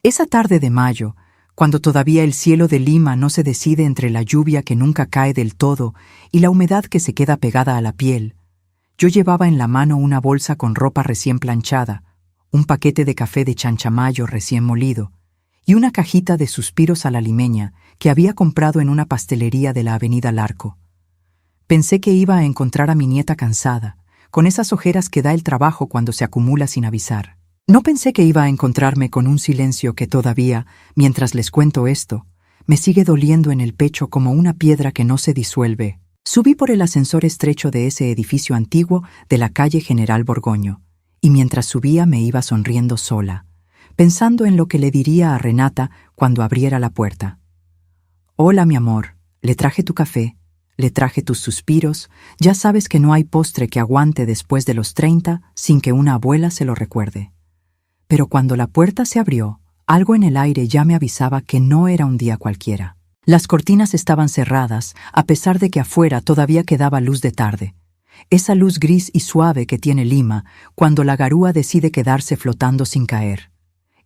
Esa tarde de mayo, cuando todavía el cielo de Lima no se decide entre la lluvia que nunca cae del todo y la humedad que se queda pegada a la piel, yo llevaba en la mano una bolsa con ropa recién planchada, un paquete de café de chanchamayo recién molido y una cajita de suspiros a la limeña que había comprado en una pastelería de la avenida Larco. Pensé que iba a encontrar a mi nieta cansada, con esas ojeras que da el trabajo cuando se acumula sin avisar. No pensé que iba a encontrarme con un silencio que todavía, mientras les cuento esto, me sigue doliendo en el pecho como una piedra que no se disuelve. Subí por el ascensor estrecho de ese edificio antiguo de la calle General Borgoño, y mientras subía me iba sonriendo sola, pensando en lo que le diría a Renata cuando abriera la puerta. «Hola, mi amor, le traje tu café, le traje tus suspiros, ya sabes que no hay postre que aguante después de los 30 sin que una abuela se lo recuerde». Pero cuando la puerta se abrió, algo en el aire ya me avisaba que no era un día cualquiera. Las cortinas estaban cerradas, a pesar de que afuera todavía quedaba luz de tarde. Esa luz gris y suave que tiene Lima cuando la garúa decide quedarse flotando sin caer.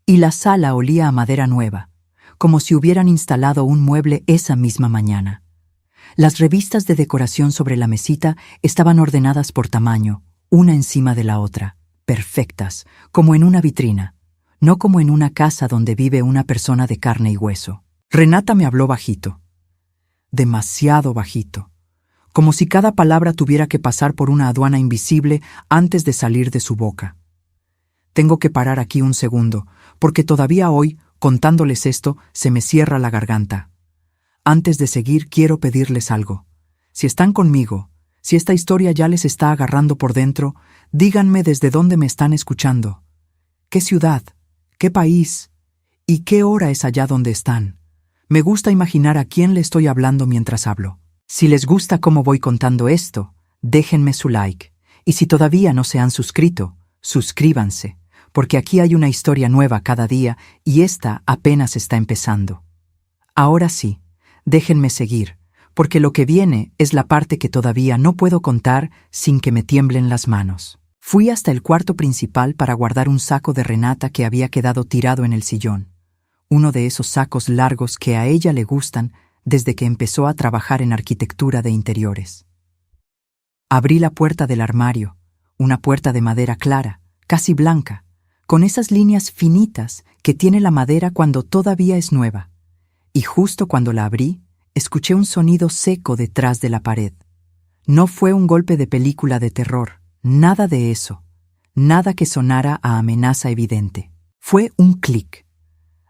Y la sala olía a madera nueva, como si hubieran instalado un mueble esa misma mañana. Las revistas de decoración sobre la mesita estaban ordenadas por tamaño, una encima de la otra, perfectas, como en una vitrina, no como en una casa donde vive una persona de carne y hueso. Renata me habló bajito, demasiado bajito, como si cada palabra tuviera que pasar por una aduana invisible antes de salir de su boca. Tengo que parar aquí un segundo, porque todavía hoy, contándoles esto, se me cierra la garganta. Antes de seguir, quiero pedirles algo. Si están conmigo, si esta historia ya les está agarrando por dentro, díganme desde dónde me están escuchando. ¿Qué ciudad? ¿Qué país? ¿Y qué hora es allá donde están? Me gusta imaginar a quién le estoy hablando mientras hablo. Si les gusta cómo voy contando esto, déjenme su like. Y si todavía no se han suscrito, suscríbanse, porque aquí hay una historia nueva cada día y esta apenas está empezando. Ahora sí, déjenme seguir, porque lo que viene es la parte que todavía no puedo contar sin que me tiemblen las manos. Fui hasta el cuarto principal para guardar un saco de Renata que había quedado tirado en el sillón. Uno de esos sacos largos que a ella le gustan desde que empezó a trabajar en arquitectura de interiores. Abrí la puerta del armario, una puerta de madera clara, casi blanca, con esas líneas finitas que tiene la madera cuando todavía es nueva. Y justo cuando la abrí, escuché un sonido seco detrás de la pared. No fue un golpe de película de terror, nada de eso, nada que sonara a amenaza evidente. Fue un clic,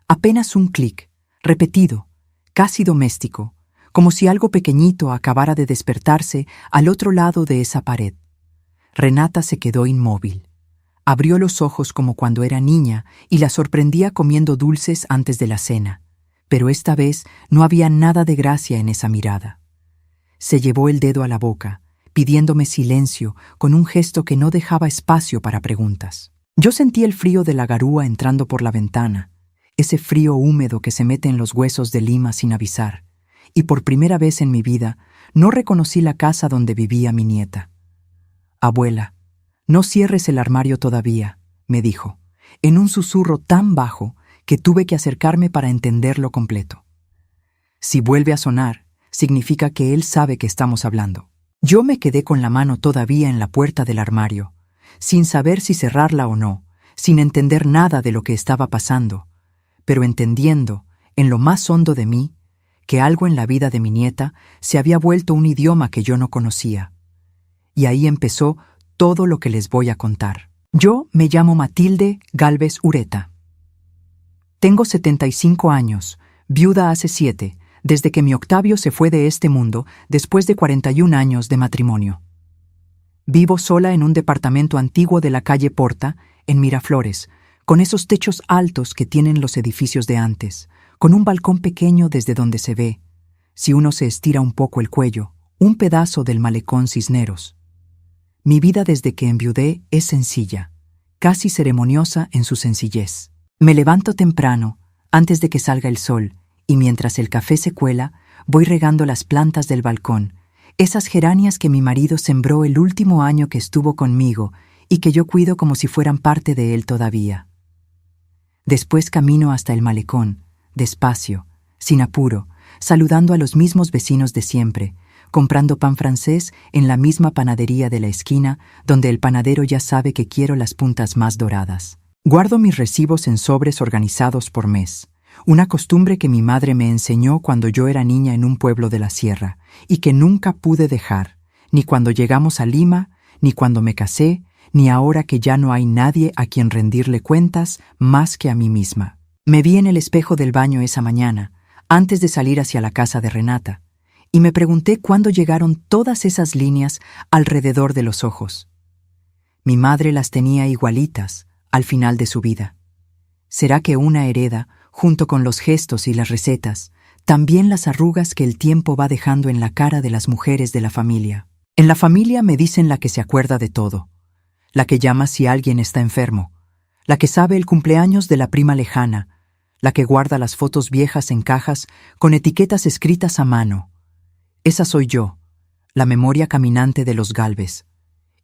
apenas un clic, repetido, casi doméstico, como si algo pequeñito acabara de despertarse al otro lado de esa pared. Renata se quedó inmóvil. Abrió los ojos como cuando era niña y la sorprendía comiendo dulces antes de la cena. Pero esta vez no había nada de gracia en esa mirada. Se llevó el dedo a la boca, pidiéndome silencio con un gesto que no dejaba espacio para preguntas. Yo sentí el frío de la garúa entrando por la ventana, ese frío húmedo que se mete en los huesos de Lima sin avisar, y por primera vez en mi vida no reconocí la casa donde vivía mi nieta. «Abuela, no cierres el armario todavía», me dijo, en un susurro tan bajo que tuve que acercarme para entenderlo completo. Si vuelve a sonar, significa que él sabe que estamos hablando. Yo me quedé con la mano todavía en la puerta del armario, sin saber si cerrarla o no, sin entender nada de lo que estaba pasando, pero entendiendo, en lo más hondo de mí, que algo en la vida de mi nieta se había vuelto un idioma que yo no conocía. Y ahí empezó todo lo que les voy a contar. Yo me llamo Matilde Gálvez Ureta. Tengo 75 años, viuda hace 7, desde que mi Octavio se fue de este mundo después de 41 años de matrimonio. Vivo sola en un departamento antiguo de la calle Porta, en Miraflores, con esos techos altos que tienen los edificios de antes, con un balcón pequeño desde donde se ve, si uno se estira un poco el cuello, un pedazo del malecón Cisneros. Mi vida desde que enviudé es sencilla, casi ceremoniosa en su sencillez. Me levanto temprano, antes de que salga el sol, y mientras el café se cuela, voy regando las plantas del balcón, esas geranias que mi marido sembró el último año que estuvo conmigo y que yo cuido como si fueran parte de él todavía. Después camino hasta el malecón, despacio, sin apuro, saludando a los mismos vecinos de siempre, comprando pan francés en la misma panadería de la esquina, donde el panadero ya sabe que quiero las puntas más doradas. Guardo mis recibos en sobres organizados por mes, una costumbre que mi madre me enseñó cuando yo era niña en un pueblo de la sierra, y que nunca pude dejar, ni cuando llegamos a Lima, ni cuando me casé, ni ahora que ya no hay nadie a quien rendirle cuentas más que a mí misma. Me vi en el espejo del baño esa mañana, antes de salir hacia la casa de Renata, y me pregunté cuándo llegaron todas esas líneas alrededor de los ojos. Mi madre las tenía igualitas al final de su vida. ¿Será que una hereda, junto con los gestos y las recetas, también las arrugas que el tiempo va dejando en la cara de las mujeres de la familia? En la familia me dicen la que se acuerda de todo, la que llama si alguien está enfermo, la que sabe el cumpleaños de la prima lejana, la que guarda las fotos viejas en cajas con etiquetas escritas a mano. Esa soy yo, la memoria caminante de los Gálvez.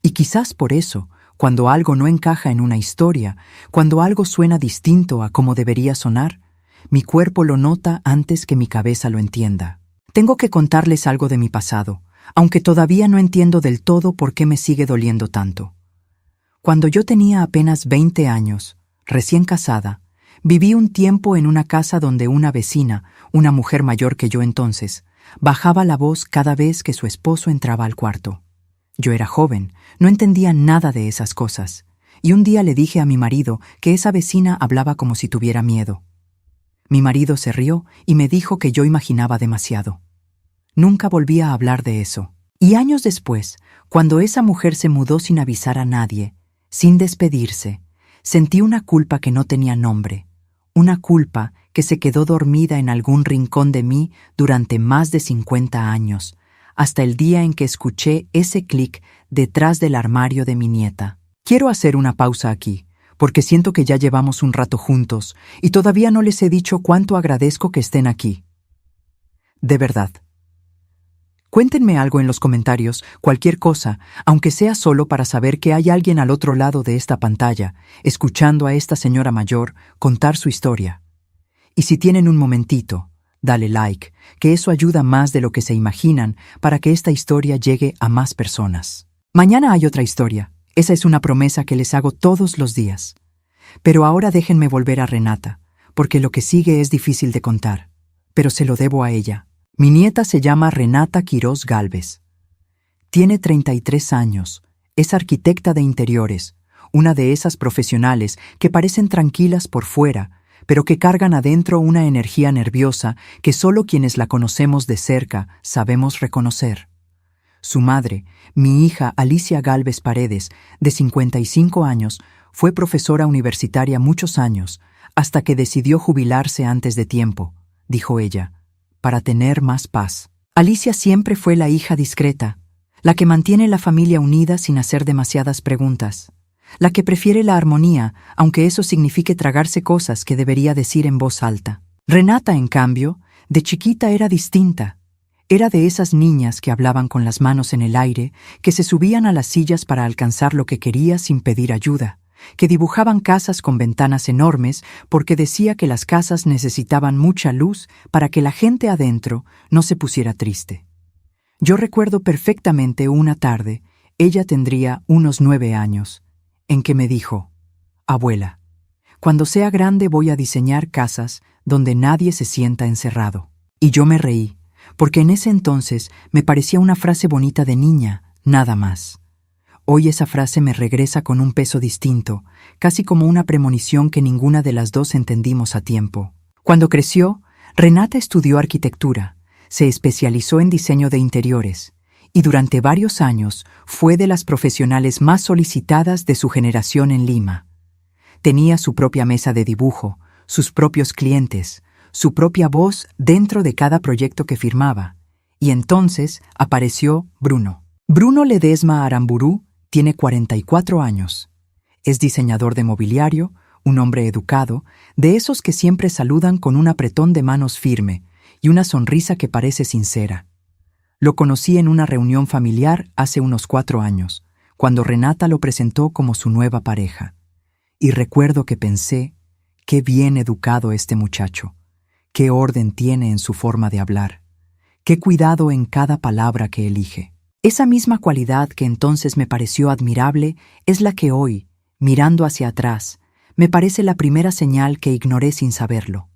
Y quizás por eso, cuando algo no encaja en una historia, cuando algo suena distinto a como debería sonar, mi cuerpo lo nota antes que mi cabeza lo entienda. Tengo que contarles algo de mi pasado, aunque todavía no entiendo del todo por qué me sigue doliendo tanto. Cuando yo tenía apenas 20 años, recién casada, viví un tiempo en una casa donde una vecina, una mujer mayor que yo entonces, bajaba la voz cada vez que su esposo entraba al cuarto. Yo era joven, no entendía nada de esas cosas, y un día le dije a mi marido que esa vecina hablaba como si tuviera miedo. Mi marido se rió y me dijo que yo imaginaba demasiado. Nunca volví a hablar de eso. Y años después, cuando esa mujer se mudó sin avisar a nadie, sin despedirse, sentí una culpa que no tenía nombre, una culpa que se quedó dormida en algún rincón de mí durante más de 50 años, hasta el día en que escuché ese clic detrás del armario de mi nieta. Quiero hacer una pausa aquí, porque siento que ya llevamos un rato juntos y todavía no les he dicho cuánto agradezco que estén aquí. De verdad. Cuéntenme algo en los comentarios, cualquier cosa, aunque sea solo para saber que hay alguien al otro lado de esta pantalla, escuchando a esta señora mayor contar su historia. Y si tienen un momentito, dale like, que eso ayuda más de lo que se imaginan para que esta historia llegue a más personas. Mañana hay otra historia. Esa es una promesa que les hago todos los días. Pero ahora déjenme volver a Renata, porque lo que sigue es difícil de contar, pero se lo debo a ella. Mi nieta se llama Renata Quirós Gálvez. Tiene 33 años, es arquitecta de interiores, una de esas profesionales que parecen tranquilas por fuera, pero que cargan adentro una energía nerviosa que solo quienes la conocemos de cerca sabemos reconocer. Su madre, mi hija Alicia Gálvez Paredes, de 55 años, fue profesora universitaria muchos años, hasta que decidió jubilarse antes de tiempo, dijo ella, para tener más paz. Alicia siempre fue la hija discreta, la que mantiene la familia unida sin hacer demasiadas preguntas, la que prefiere la armonía, aunque eso signifique tragarse cosas que debería decir en voz alta. Renata, en cambio, de chiquita era distinta. Era de esas niñas que hablaban con las manos en el aire, que se subían a las sillas para alcanzar lo que quería sin pedir ayuda, que dibujaban casas con ventanas enormes porque decía que las casas necesitaban mucha luz para que la gente adentro no se pusiera triste. Yo recuerdo perfectamente una tarde, ella tendría unos 9 años, en que me dijo, «Abuela, cuando sea grande voy a diseñar casas donde nadie se sienta encerrado». Y yo me reí, porque en ese entonces me parecía una frase bonita de niña, nada más. Hoy esa frase me regresa con un peso distinto, casi como una premonición que ninguna de las dos entendimos a tiempo. Cuando creció, Renata estudió arquitectura, se especializó en diseño de interiores, y durante varios años fue de las profesionales más solicitadas de su generación en Lima. Tenía su propia mesa de dibujo, sus propios clientes, su propia voz dentro de cada proyecto que firmaba. Y entonces apareció Bruno. Bruno Ledesma Aramburú tiene 44 años. Es diseñador de mobiliario, un hombre educado, de esos que siempre saludan con un apretón de manos firme y una sonrisa que parece sincera. Lo conocí en una reunión familiar hace unos 4 años, cuando Renata lo presentó como su nueva pareja. Y recuerdo que pensé, qué bien educado este muchacho, qué orden tiene en su forma de hablar, qué cuidado en cada palabra que elige. Esa misma cualidad que entonces me pareció admirable es la que hoy, mirando hacia atrás, me parece la primera señal que ignoré sin saberlo.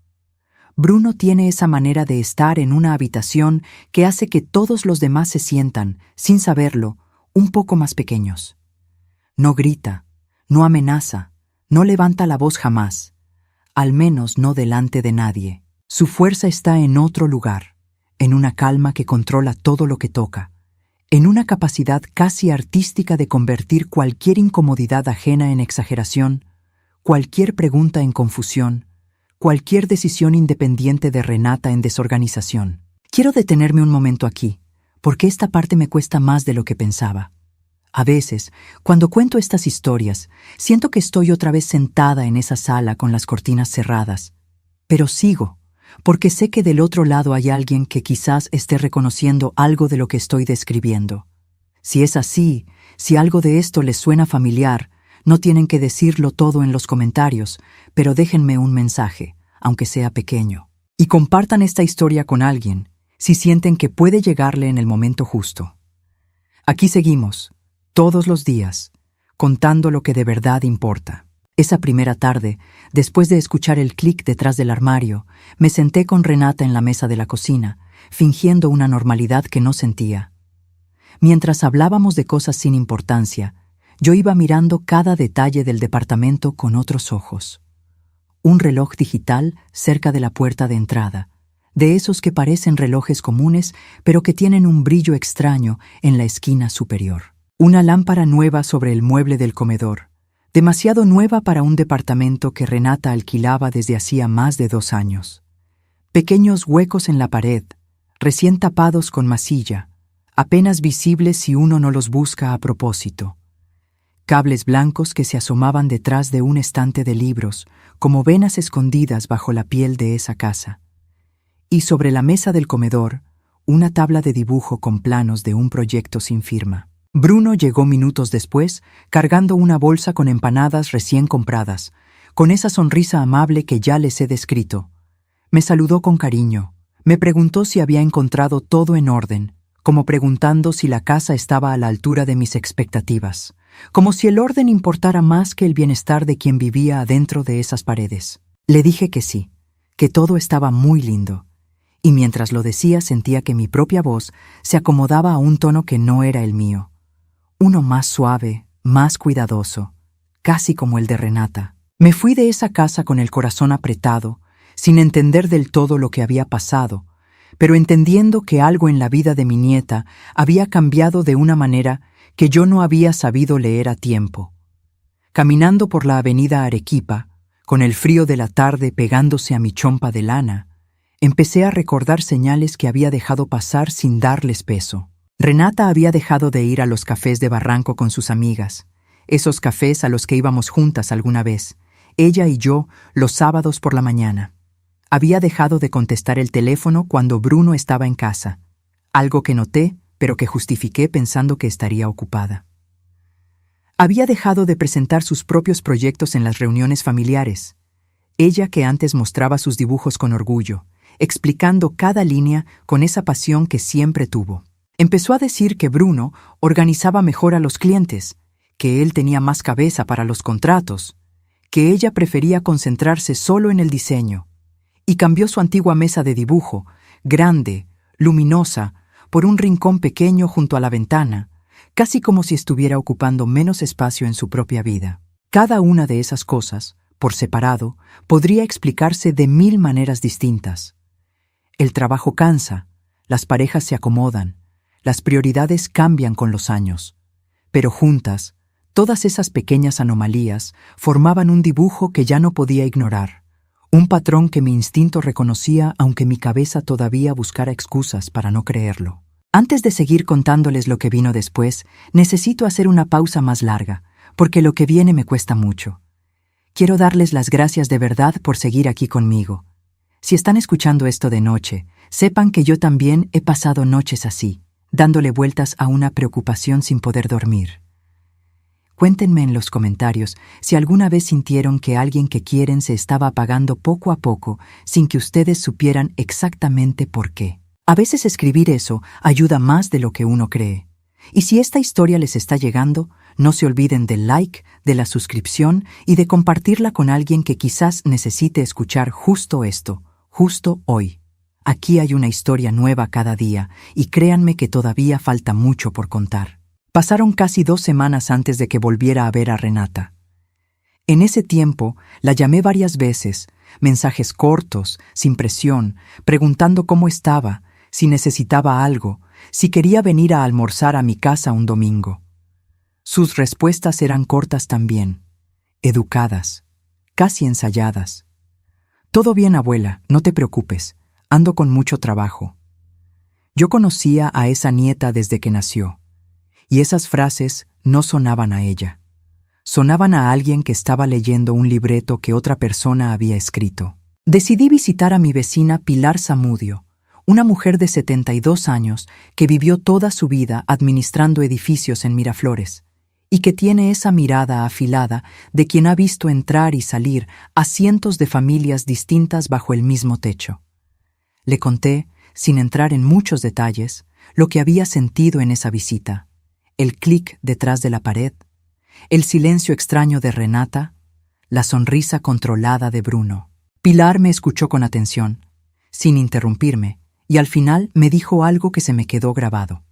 Bruno tiene esa manera de estar en una habitación que hace que todos los demás se sientan, sin saberlo, un poco más pequeños. No grita, no amenaza, no levanta la voz jamás, al menos no delante de nadie. Su fuerza está en otro lugar, en una calma que controla todo lo que toca, en una capacidad casi artística de convertir cualquier incomodidad ajena en exageración, cualquier pregunta en confusión, cualquier decisión independiente de Renata en desorganización. Quiero detenerme un momento aquí, porque esta parte me cuesta más de lo que pensaba. A veces, cuando cuento estas historias, siento que estoy otra vez sentada en esa sala con las cortinas cerradas. Pero sigo, porque sé que del otro lado hay alguien que quizás esté reconociendo algo de lo que estoy describiendo. Si es así, si algo de esto les suena familiar, no tienen que decirlo todo en los comentarios, pero déjenme un mensaje, aunque sea pequeño. Y compartan esta historia con alguien, si sienten que puede llegarle en el momento justo. Aquí seguimos, todos los días, contando lo que de verdad importa. Esa primera tarde, después de escuchar el clic detrás del armario, me senté con Renata en la mesa de la cocina, fingiendo una normalidad que no sentía. Mientras hablábamos de cosas sin importancia, yo iba mirando cada detalle del departamento con otros ojos. Un reloj digital cerca de la puerta de entrada, de esos que parecen relojes comunes, pero que tienen un brillo extraño en la esquina superior. Una lámpara nueva sobre el mueble del comedor, demasiado nueva para un departamento que Renata alquilaba desde hacía más de 2 años. Pequeños huecos en la pared, recién tapados con masilla, apenas visibles si uno no los busca a propósito. Cables blancos que se asomaban detrás de un estante de libros, como venas escondidas bajo la piel de esa casa. Y sobre la mesa del comedor, una tabla de dibujo con planos de un proyecto sin firma. Bruno llegó minutos después, cargando una bolsa con empanadas recién compradas, con esa sonrisa amable que ya les he descrito. Me saludó con cariño, me preguntó si había encontrado todo en orden, como preguntando si la casa estaba a la altura de mis expectativas, como si el orden importara más que el bienestar de quien vivía adentro de esas paredes. Le dije que sí, que todo estaba muy lindo, y mientras lo decía sentía que mi propia voz se acomodaba a un tono que no era el mío. Uno más suave, más cuidadoso, casi como el de Renata. Me fui de esa casa con el corazón apretado, sin entender del todo lo que había pasado, pero entendiendo que algo en la vida de mi nieta había cambiado de una manera que yo no había sabido leer a tiempo. Caminando por la avenida Arequipa, con el frío de la tarde pegándose a mi chompa de lana, empecé a recordar señales que había dejado pasar sin darles peso. Renata había dejado de ir a los cafés de Barranco con sus amigas, esos cafés a los que íbamos juntas alguna vez, ella y yo, los sábados por la mañana. Había dejado de contestar el teléfono cuando Bruno estaba en casa, algo que noté, pero que justifiqué pensando que estaría ocupada. Había dejado de presentar sus propios proyectos en las reuniones familiares, ella que antes mostraba sus dibujos con orgullo, explicando cada línea con esa pasión que siempre tuvo. Empezó a decir que Bruno organizaba mejor a los clientes, que él tenía más cabeza para los contratos, que ella prefería concentrarse solo en el diseño, y cambió su antigua mesa de dibujo, grande, luminosa, por un rincón pequeño junto a la ventana, casi como si estuviera ocupando menos espacio en su propia vida. Cada una de esas cosas, por separado, podría explicarse de 1000 maneras distintas. El trabajo cansa, las parejas se acomodan, las prioridades cambian con los años, pero juntas, todas esas pequeñas anomalías formaban un dibujo que ya no podía ignorar, un patrón que mi instinto reconocía aunque mi cabeza todavía buscara excusas para no creerlo. Antes de seguir contándoles lo que vino después, necesito hacer una pausa más larga, porque lo que viene me cuesta mucho. Quiero darles las gracias de verdad por seguir aquí conmigo. Si están escuchando esto de noche, sepan que yo también he pasado noches así, dándole vueltas a una preocupación sin poder dormir. Cuéntenme en los comentarios si alguna vez sintieron que alguien que quieren se estaba apagando poco a poco sin que ustedes supieran exactamente por qué. A veces escribir eso ayuda más de lo que uno cree. Y si esta historia les está llegando, no se olviden del like, de la suscripción y de compartirla con alguien que quizás necesite escuchar justo esto, justo hoy. Aquí hay una historia nueva cada día y créanme que todavía falta mucho por contar. Pasaron casi 2 semanas antes de que volviera a ver a Renata. En ese tiempo la llamé varias veces, mensajes cortos, sin presión, preguntando cómo estaba, si necesitaba algo, si quería venir a almorzar a mi casa un domingo. Sus respuestas eran cortas también, educadas, casi ensayadas. Todo bien, abuela, no te preocupes, ando con mucho trabajo. Yo conocía a esa nieta desde que nació, y esas frases no sonaban a ella. Sonaban a alguien que estaba leyendo un libreto que otra persona había escrito. Decidí visitar a mi vecina Pilar Zamudio, una mujer de 72 años que vivió toda su vida administrando edificios en Miraflores, y que tiene esa mirada afilada de quien ha visto entrar y salir a cientos de familias distintas bajo el mismo techo. Le conté, sin entrar en muchos detalles, lo que había sentido en esa visita, el clic detrás de la pared, el silencio extraño de Renata, la sonrisa controlada de Bruno. Pilar me escuchó con atención, sin interrumpirme, y al final me dijo algo que se me quedó grabado.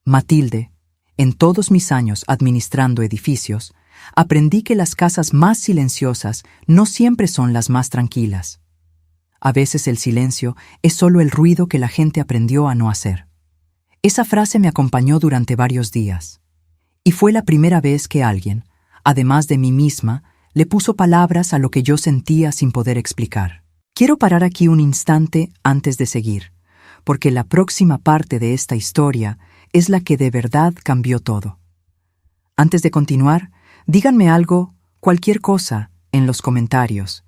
Matilde, en todos mis años administrando edificios, aprendí que las casas más silenciosas no siempre son las más tranquilas. A veces el silencio es solo el ruido que la gente aprendió a no hacer. Esa frase me acompañó durante varios días, y fue la primera vez que alguien, además de mí misma, le puso palabras a lo que yo sentía sin poder explicar. Quiero parar aquí un instante antes de seguir, porque la próxima parte de esta historia es la que de verdad cambió todo. Antes de continuar, díganme algo, cualquier cosa, en los comentarios.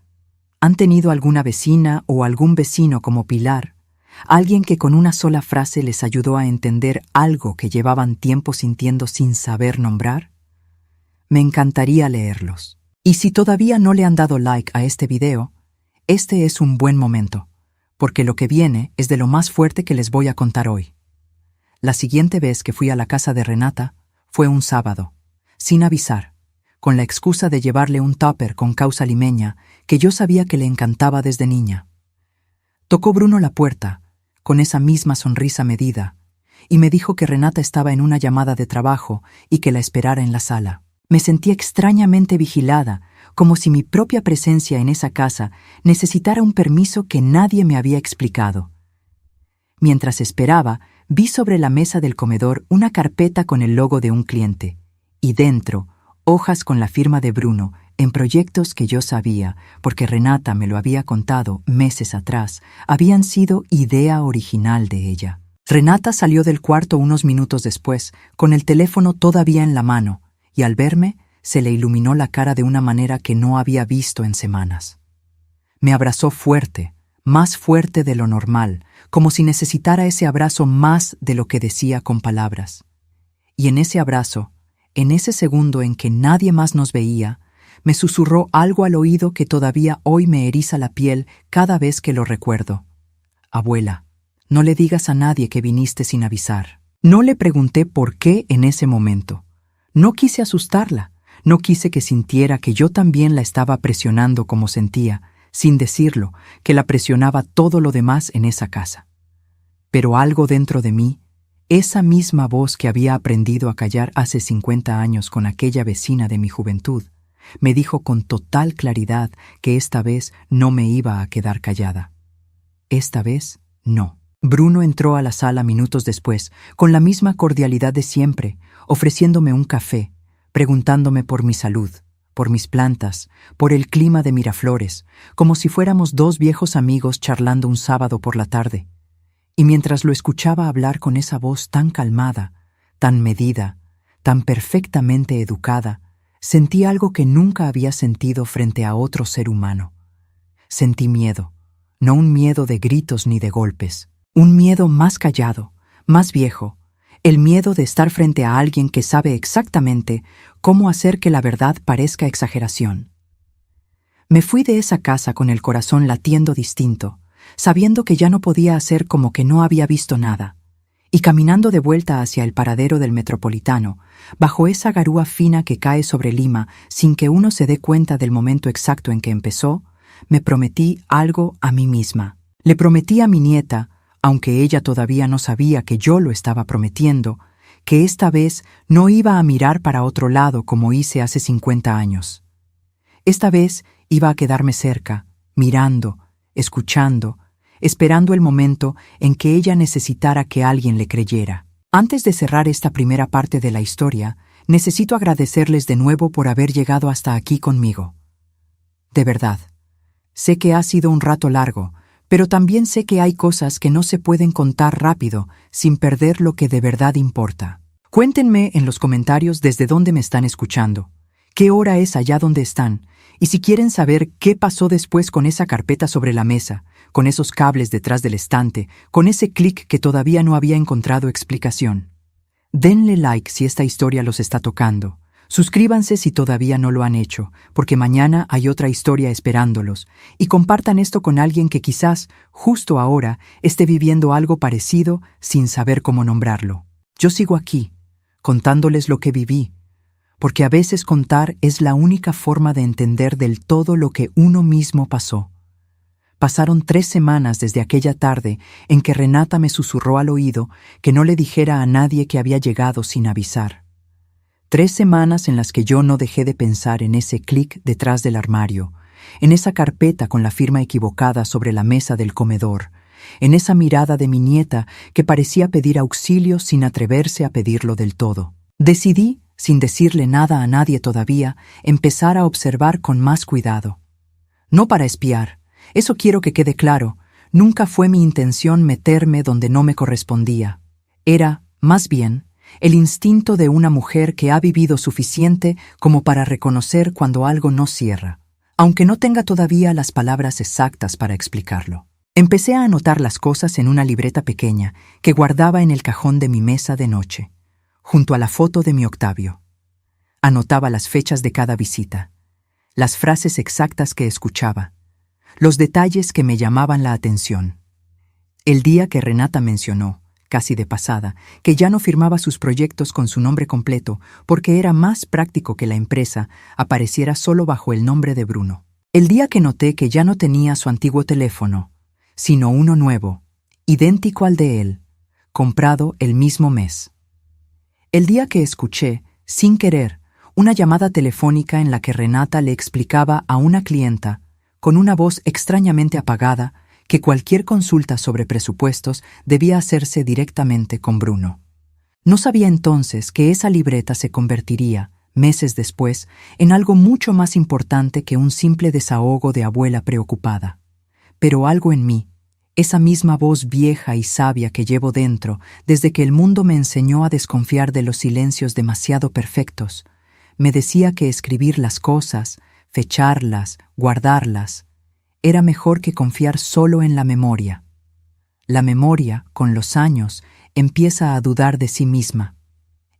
¿Han tenido alguna vecina o algún vecino como Pilar? Alguien que con una sola frase les ayudó a entender algo que llevaban tiempo sintiendo sin saber nombrar? Me encantaría leerlos. Y si todavía no le han dado like a este video, este es un buen momento, porque lo que viene es de lo más fuerte que les voy a contar hoy. La siguiente vez que fui a la casa de Renata fue un sábado, sin avisar, con la excusa de llevarle un tupper con causa limeña que yo sabía que le encantaba desde niña. Tocó Bruno la puerta, con esa misma sonrisa medida, y me dijo que Renata estaba en una llamada de trabajo y que la esperara en la sala. Me sentí extrañamente vigilada, como si mi propia presencia en esa casa necesitara un permiso que nadie me había explicado. Mientras esperaba, vi sobre la mesa del comedor una carpeta con el logo de un cliente, y dentro, hojas con la firma de Bruno en proyectos que yo sabía, porque Renata me lo había contado meses atrás, habían sido idea original de ella. Renata salió del cuarto unos minutos después, con el teléfono todavía en la mano, y al verme, se le iluminó la cara de una manera que no había visto en semanas. Me abrazó fuerte, más fuerte de lo normal, como si necesitara ese abrazo más de lo que decía con palabras. Y en ese abrazo, en ese segundo en que nadie más nos veía, me susurró algo al oído que todavía hoy me eriza la piel cada vez que lo recuerdo. Abuela, no le digas a nadie que viniste sin avisar. No le pregunté por qué en ese momento. No quise asustarla, no quise que sintiera que yo también la estaba presionando como sentía, sin decirlo, que la presionaba todo lo demás en esa casa. Pero algo dentro de mí, esa misma voz que había aprendido a callar hace 50 años con aquella vecina de mi juventud, me dijo con total claridad que esta vez no me iba a quedar callada. Esta vez, no. Bruno entró a la sala minutos después, con la misma cordialidad de siempre, ofreciéndome un café, preguntándome por mi salud, por mis plantas, por el clima de Miraflores, como si fuéramos 2 viejos amigos charlando un sábado por la tarde. Y mientras lo escuchaba hablar con esa voz tan calmada, tan medida, tan perfectamente educada, sentí algo que nunca había sentido frente a otro ser humano. Sentí miedo, no un miedo de gritos ni de golpes, un miedo más callado, más viejo, el miedo de estar frente a alguien que sabe exactamente cómo hacer que la verdad parezca exageración. Me fui de esa casa con el corazón latiendo distinto, sabiendo que ya no podía hacer como que no había visto nada, y caminando de vuelta hacia el paradero del Metropolitano, bajo esa garúa fina que cae sobre Lima sin que uno se dé cuenta del momento exacto en que empezó, me prometí algo a mí misma. Le prometí a mi nieta, aunque ella todavía no sabía que yo lo estaba prometiendo, que esta vez no iba a mirar para otro lado como hice hace 50 años. Esta vez iba a quedarme cerca, mirando, escuchando, esperando el momento en que ella necesitara que alguien le creyera. Antes de cerrar esta primera parte de la historia, necesito agradecerles de nuevo por haber llegado hasta aquí conmigo. De verdad, sé que ha sido un rato largo, pero también sé que hay cosas que no se pueden contar rápido sin perder lo que de verdad importa. Cuéntenme en los comentarios desde dónde me están escuchando, qué hora es allá donde están, y si quieren saber qué pasó después con esa carpeta sobre la mesa, con esos cables detrás del estante, con ese clic que todavía no había encontrado explicación. Denle like si esta historia los está tocando. Suscríbanse si todavía no lo han hecho, porque mañana hay otra historia esperándolos, y compartan esto con alguien que quizás, justo ahora, esté viviendo algo parecido sin saber cómo nombrarlo. Yo sigo aquí, contándoles lo que viví, porque a veces contar es la única forma de entender del todo lo que uno mismo pasó. Pasaron 3 semanas desde aquella tarde en que Renata me susurró al oído que no le dijera a nadie que había llegado sin avisar. 3 semanas en las que yo no dejé de pensar en ese clic detrás del armario, en esa carpeta con la firma equivocada sobre la mesa del comedor, en esa mirada de mi nieta que parecía pedir auxilio sin atreverse a pedirlo del todo. Decidí, sin decirle nada a nadie todavía, empezar a observar con más cuidado. No para espiar, eso quiero que quede claro, nunca fue mi intención meterme donde no me correspondía. Era, más bien, el instinto de una mujer que ha vivido suficiente como para reconocer cuando algo no cierra, aunque no tenga todavía las palabras exactas para explicarlo. Empecé a anotar las cosas en una libreta pequeña que guardaba en el cajón de mi mesa de noche, junto a la foto de mi Octavio. Anotaba las fechas de cada visita, las frases exactas que escuchaba, los detalles que me llamaban la atención. El día que Renata mencionó, casi de pasada, que ya no firmaba sus proyectos con su nombre completo porque era más práctico que la empresa apareciera solo bajo el nombre de Bruno. El día que noté que ya no tenía su antiguo teléfono, sino uno nuevo, idéntico al de él, comprado el mismo mes. El día que escuché, sin querer, una llamada telefónica en la que Renata le explicaba a una clienta, con una voz extrañamente apagada, que cualquier consulta sobre presupuestos debía hacerse directamente con Bruno. No sabía entonces que esa libreta se convertiría, meses después, en algo mucho más importante que un simple desahogo de abuela preocupada. Pero algo en mí, esa misma voz vieja y sabia que llevo dentro desde que el mundo me enseñó a desconfiar de los silencios demasiado perfectos, me decía que escribir las cosas, fecharlas, guardarlas, era mejor que confiar solo en la memoria. La memoria, con los años, empieza a dudar de sí misma.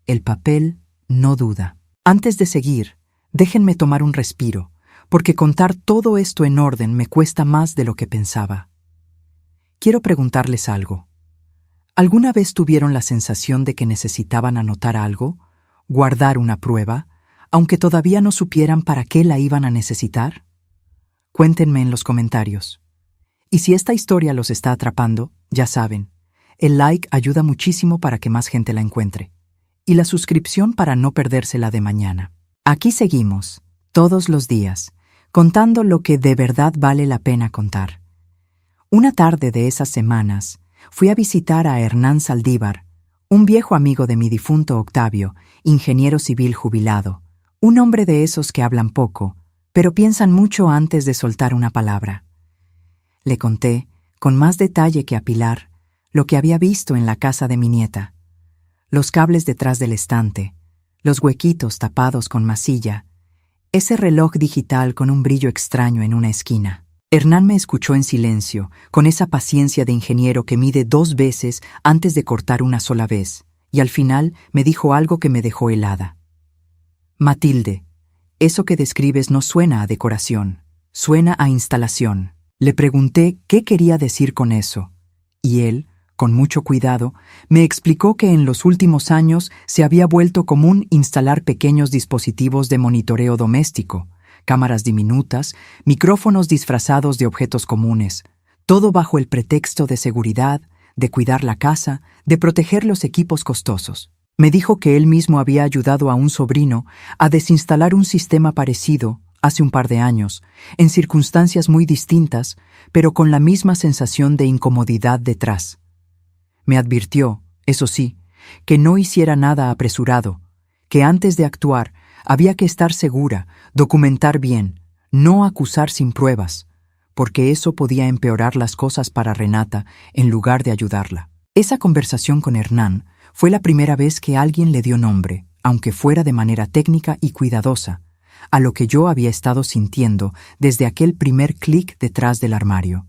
El papel no duda. Antes de seguir, déjenme tomar un respiro, porque contar todo esto en orden me cuesta más de lo que pensaba. Quiero preguntarles algo. ¿Alguna vez tuvieron la sensación de que necesitaban anotar algo, guardar una prueba, aunque todavía no supieran para qué la iban a necesitar? Cuéntenme en los comentarios. Y si esta historia los está atrapando, ya saben, el like ayuda muchísimo para que más gente la encuentre. Y la suscripción para no perdérsela de mañana. Aquí seguimos, todos los días, contando lo que de verdad vale la pena contar. Una tarde de esas semanas, fui a visitar a Hernán Saldívar, un viejo amigo de mi difunto Octavio, ingeniero civil jubilado, un hombre de esos que hablan poco, pero piensan mucho antes de soltar una palabra. Le conté, con más detalle que a Pilar, lo que había visto en la casa de mi nieta. Los cables detrás del estante, los huequitos tapados con masilla, ese reloj digital con un brillo extraño en una esquina. Hernán me escuchó en silencio, con esa paciencia de ingeniero que mide 2 veces antes de cortar una sola vez, y al final me dijo algo que me dejó helada. Matilde, eso que describes no suena a decoración, suena a instalación. Le pregunté qué quería decir con eso, y él, con mucho cuidado, me explicó que en los últimos años se había vuelto común instalar pequeños dispositivos de monitoreo doméstico, cámaras diminutas, micrófonos disfrazados de objetos comunes, todo bajo el pretexto de seguridad, de cuidar la casa, de proteger los equipos costosos. Me dijo que él mismo había ayudado a un sobrino a desinstalar un sistema parecido hace un par de años, en circunstancias muy distintas, pero con la misma sensación de incomodidad detrás. Me advirtió, eso sí, que no hiciera nada apresurado, que antes de actuar había que estar segura, documentar bien, no acusar sin pruebas, porque eso podía empeorar las cosas para Renata en lugar de ayudarla. Esa conversación con Hernán fue la primera vez que alguien le dio nombre, aunque fuera de manera técnica y cuidadosa, a lo que yo había estado sintiendo desde aquel primer clic detrás del armario.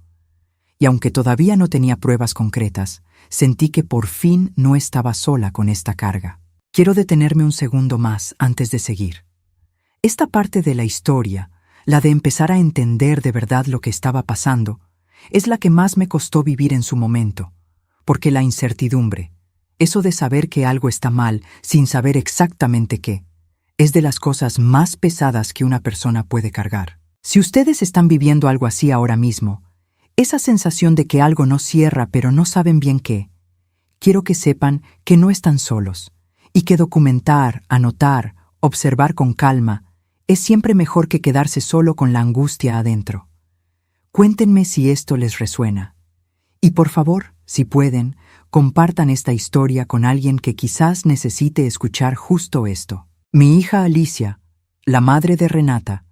Y aunque todavía no tenía pruebas concretas, sentí que por fin no estaba sola con esta carga. Quiero detenerme un segundo más antes de seguir. Esta parte de la historia, la de empezar a entender de verdad lo que estaba pasando, es la que más me costó vivir en su momento, porque la incertidumbre, eso de saber que algo está mal sin saber exactamente qué, es de las cosas más pesadas que una persona puede cargar. Si ustedes están viviendo algo así ahora mismo, esa sensación de que algo no cierra pero no saben bien qué, quiero que sepan que no están solos y que documentar, anotar, observar con calma es siempre mejor que quedarse solo con la angustia adentro. Cuéntenme si esto les resuena. Y por favor, si pueden, compartan esta historia con alguien que quizás necesite escuchar justo esto. Mi hija Alicia, la madre de Renata,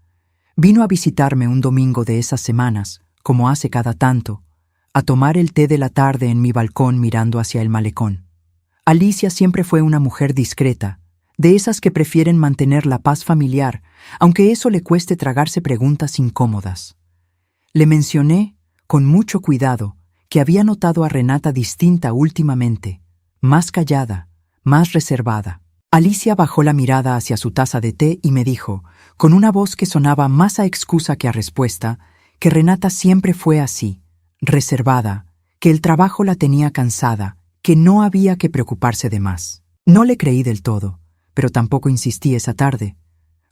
vino a visitarme un domingo de esas semanas, como hace cada tanto, a tomar el té de la tarde en mi balcón mirando hacia el malecón. Alicia siempre fue una mujer discreta, de esas que prefieren mantener la paz familiar, aunque eso le cueste tragarse preguntas incómodas. Le mencioné, con mucho cuidado, que había notado a Renata distinta últimamente, más callada, más reservada. Alicia bajó la mirada hacia su taza de té y me dijo, con una voz que sonaba más a excusa que a respuesta, que Renata siempre fue así, reservada, que el trabajo la tenía cansada, que no había que preocuparse de más. No le creí del todo, pero tampoco insistí esa tarde.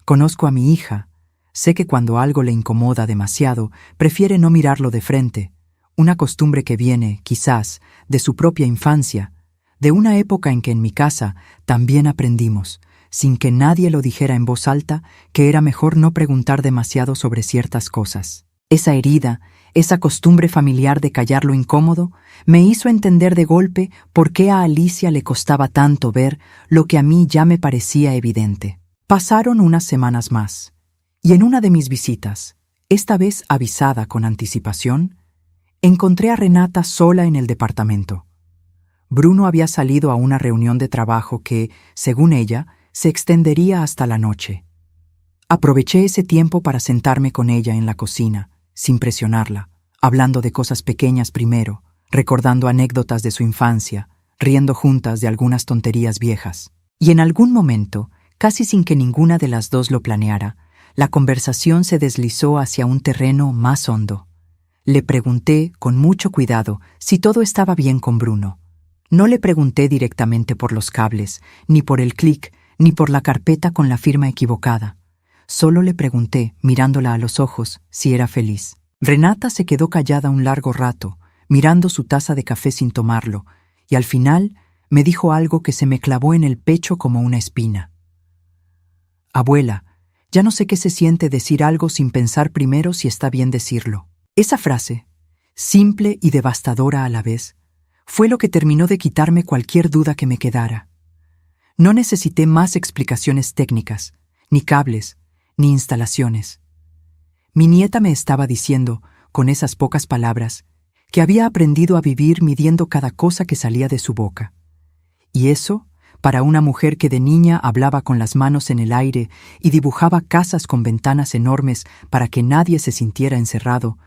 Conozco a mi hija, sé que cuando algo le incomoda demasiado, prefiere no mirarlo de frente, una costumbre que viene, quizás, de su propia infancia, de una época en que en mi casa también aprendimos, sin que nadie lo dijera en voz alta, que era mejor no preguntar demasiado sobre ciertas cosas. Esa herida, esa costumbre familiar de callar lo incómodo, me hizo entender de golpe por qué a Alicia le costaba tanto ver lo que a mí ya me parecía evidente. Pasaron unas semanas más, y en una de mis visitas, esta vez avisada con anticipación, encontré a Renata sola en el departamento. Bruno había salido a una reunión de trabajo que, según ella, se extendería hasta la noche. Aproveché ese tiempo para sentarme con ella en la cocina, sin presionarla, hablando de cosas pequeñas primero, recordando anécdotas de su infancia, riendo juntas de algunas tonterías viejas. Y en algún momento, casi sin que ninguna de las dos lo planeara, la conversación se deslizó hacia un terreno más hondo. Le pregunté, con mucho cuidado, si todo estaba bien con Bruno. No le pregunté directamente por los cables, ni por el clic, ni por la carpeta con la firma equivocada. Solo le pregunté, mirándola a los ojos, si era feliz. Renata se quedó callada un largo rato, mirando su taza de café sin tomarlo, y al final me dijo algo que se me clavó en el pecho como una espina. Abuela, ya no sé qué se siente decir algo sin pensar primero si está bien decirlo. Esa frase, simple y devastadora a la vez, fue lo que terminó de quitarme cualquier duda que me quedara. No necesité más explicaciones técnicas, ni cables, ni instalaciones. Mi nieta me estaba diciendo, con esas pocas palabras, que había aprendido a vivir midiendo cada cosa que salía de su boca. Y eso, para una mujer que de niña hablaba con las manos en el aire y dibujaba casas con ventanas enormes para que nadie se sintiera encerrado,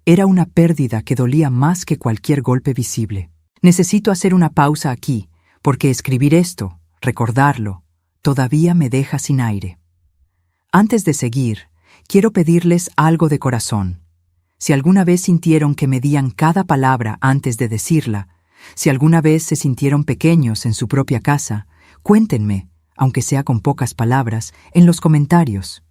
era una pérdida que dolía más que cualquier golpe visible. Necesito hacer una pausa aquí, porque escribir esto, recordarlo, todavía me deja sin aire. Antes de seguir, quiero pedirles algo de corazón. Si alguna vez sintieron que medían cada palabra antes de decirla, si alguna vez se sintieron pequeños en su propia casa, cuéntenme, aunque sea con pocas palabras, en los comentarios.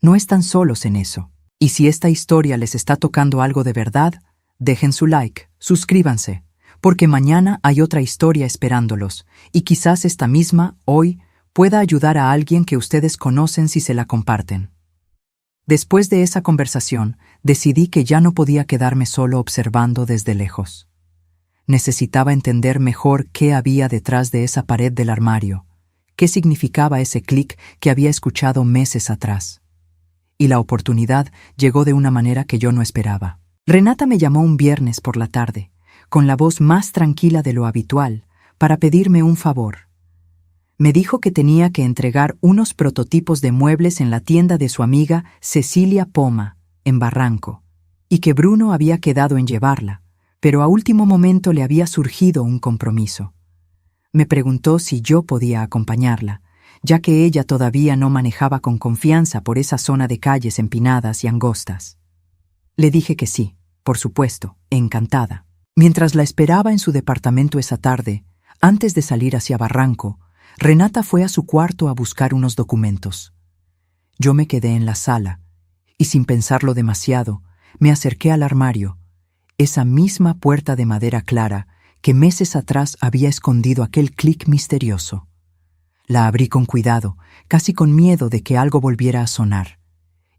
No están solos en eso. Y si esta historia les está tocando algo de verdad, dejen su like, suscríbanse, porque mañana hay otra historia esperándolos, y quizás esta misma, hoy, pueda ayudar a alguien que ustedes conocen si se la comparten. Después de esa conversación, decidí que ya no podía quedarme solo observando desde lejos. Necesitaba entender mejor qué había detrás de esa pared del armario, qué significaba ese clic que había escuchado meses atrás. Y la oportunidad llegó de una manera que yo no esperaba. Renata me llamó un viernes por la tarde, con la voz más tranquila de lo habitual, para pedirme un favor. Me dijo que tenía que entregar unos prototipos de muebles en la tienda de su amiga Cecilia Poma, en Barranco, y que Bruno había quedado en llevarla, pero a último momento le había surgido un compromiso. Me preguntó si yo podía acompañarla, ya que ella todavía no manejaba con confianza por esa zona de calles empinadas y angostas. Le dije que sí, por supuesto, encantada. Mientras la esperaba en su departamento esa tarde, antes de salir hacia Barranco, Renata fue a su cuarto a buscar unos documentos. Yo me quedé en la sala, y sin pensarlo demasiado, me acerqué al armario, esa misma puerta de madera clara que meses atrás había escondido aquel clic misterioso. La abrí con cuidado, casi con miedo de que algo volviera a sonar.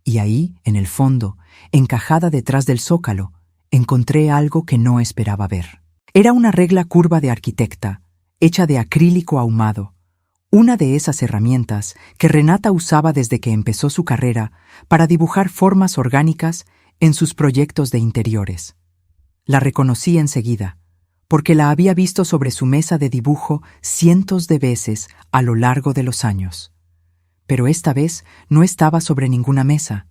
Y ahí, en el fondo, encajada detrás del zócalo, encontré algo que no esperaba ver. Era una regla curva de arquitecta, hecha de acrílico ahumado, una de esas herramientas que Renata usaba desde que empezó su carrera para dibujar formas orgánicas en sus proyectos de interiores. La reconocí enseguida, porque la había visto sobre su mesa de dibujo cientos de veces a lo largo de los años. Pero esta vez no estaba sobre ninguna mesa.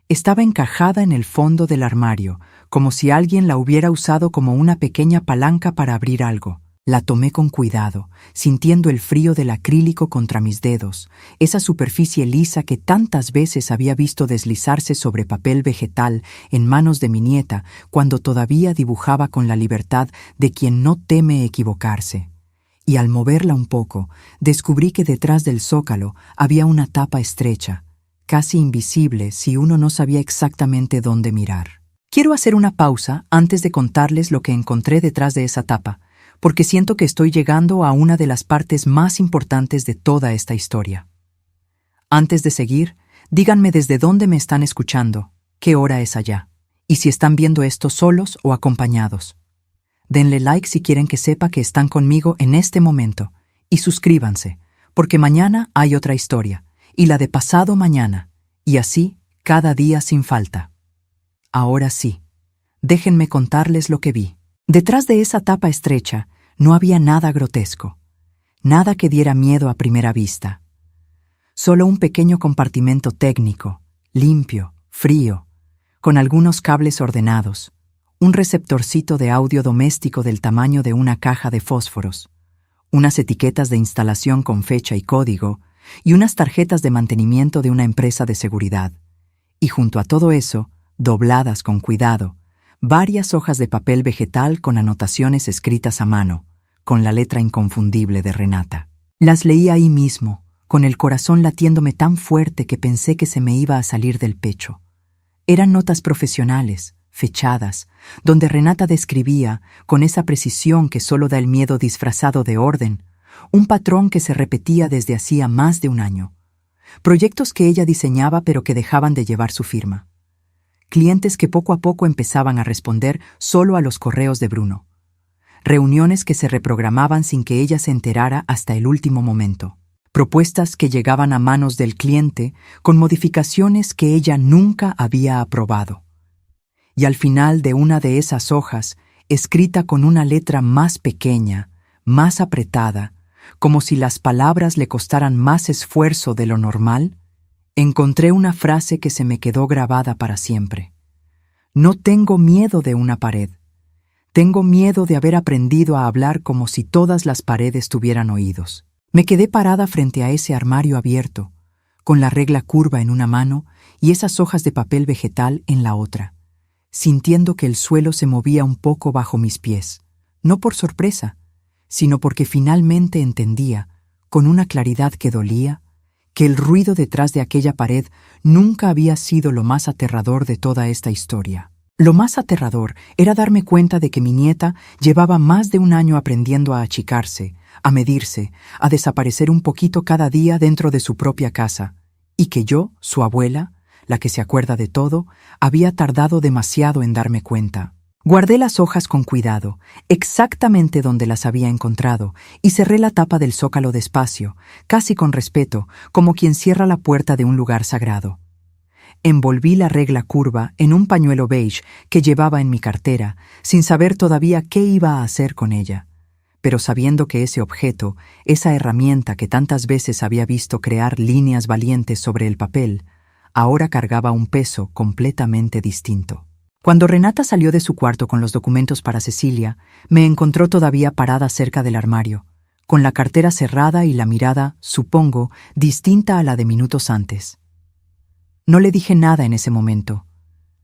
Estaba encajada en el fondo del armario, como si alguien la hubiera usado como una pequeña palanca para abrir algo. La tomé con cuidado, sintiendo el frío del acrílico contra mis dedos, esa superficie lisa que tantas veces había visto deslizarse sobre papel vegetal en manos de mi nieta cuando todavía dibujaba con la libertad de quien no teme equivocarse. Y al moverla un poco, descubrí que detrás del zócalo había una tapa estrecha, casi invisible si uno no sabía exactamente dónde mirar. Quiero hacer una pausa antes de contarles lo que encontré detrás de esa tapa, porque siento que estoy llegando a una de las partes más importantes de toda esta historia. Antes de seguir, díganme desde dónde me están escuchando, qué hora es allá, y si están viendo esto solos o acompañados. Denle like si quieren que sepa que están conmigo en este momento, y suscríbanse, porque mañana hay otra historia, y la de pasado mañana, y así cada día sin falta. Ahora sí, déjenme contarles lo que vi. Detrás de esa tapa estrecha no había nada grotesco, nada que diera miedo a primera vista. Solo un pequeño compartimento técnico, limpio, frío, con algunos cables ordenados, un receptorcito de audio doméstico del tamaño de una caja de fósforos, unas etiquetas de instalación con fecha y código, y unas tarjetas de mantenimiento de una empresa de seguridad. Y junto a todo eso, dobladas con cuidado, varias hojas de papel vegetal con anotaciones escritas a mano, con la letra inconfundible de Renata. Las leí ahí mismo, con el corazón latiéndome tan fuerte que pensé que se me iba a salir del pecho. Eran notas profesionales, fechadas, donde Renata describía, con esa precisión que solo da el miedo disfrazado de orden, un patrón que se repetía desde hacía más de un año. Proyectos que ella diseñaba pero que dejaban de llevar su firma. Clientes que poco a poco empezaban a responder solo a los correos de Bruno. Reuniones que se reprogramaban sin que ella se enterara hasta el último momento. Propuestas que llegaban a manos del cliente con modificaciones que ella nunca había aprobado. Y al final de una de esas hojas, escrita con una letra más pequeña, más apretada, como si las palabras le costaran más esfuerzo de lo normal, encontré una frase que se me quedó grabada para siempre. No tengo miedo de una pared. Tengo miedo de haber aprendido a hablar como si todas las paredes tuvieran oídos. Me quedé parada frente a ese armario abierto, con la regla curva en una mano y esas hojas de papel vegetal en la otra, sintiendo que el suelo se movía un poco bajo mis pies, no por sorpresa, sino porque finalmente entendía, con una claridad que dolía, que el ruido detrás de aquella pared nunca había sido lo más aterrador de toda esta historia. Lo más aterrador era darme cuenta de que mi nieta llevaba más de un año aprendiendo a achicarse, a medirse, a desaparecer un poquito cada día dentro de su propia casa, y que yo, su abuela, la que se acuerda de todo, había tardado demasiado en darme cuenta. Guardé las hojas con cuidado, exactamente donde las había encontrado, y cerré la tapa del zócalo despacio, casi con respeto, como quien cierra la puerta de un lugar sagrado. Envolví la regla curva en un pañuelo beige que llevaba en mi cartera, sin saber todavía qué iba a hacer con ella, pero sabiendo que ese objeto, esa herramienta que tantas veces había visto crear líneas valientes sobre el papel, ahora cargaba un peso completamente distinto. Cuando Renata salió de su cuarto con los documentos para Cecilia, me encontró todavía parada cerca del armario, con la cartera cerrada y la mirada, supongo, distinta a la de minutos antes. No le dije nada en ese momento.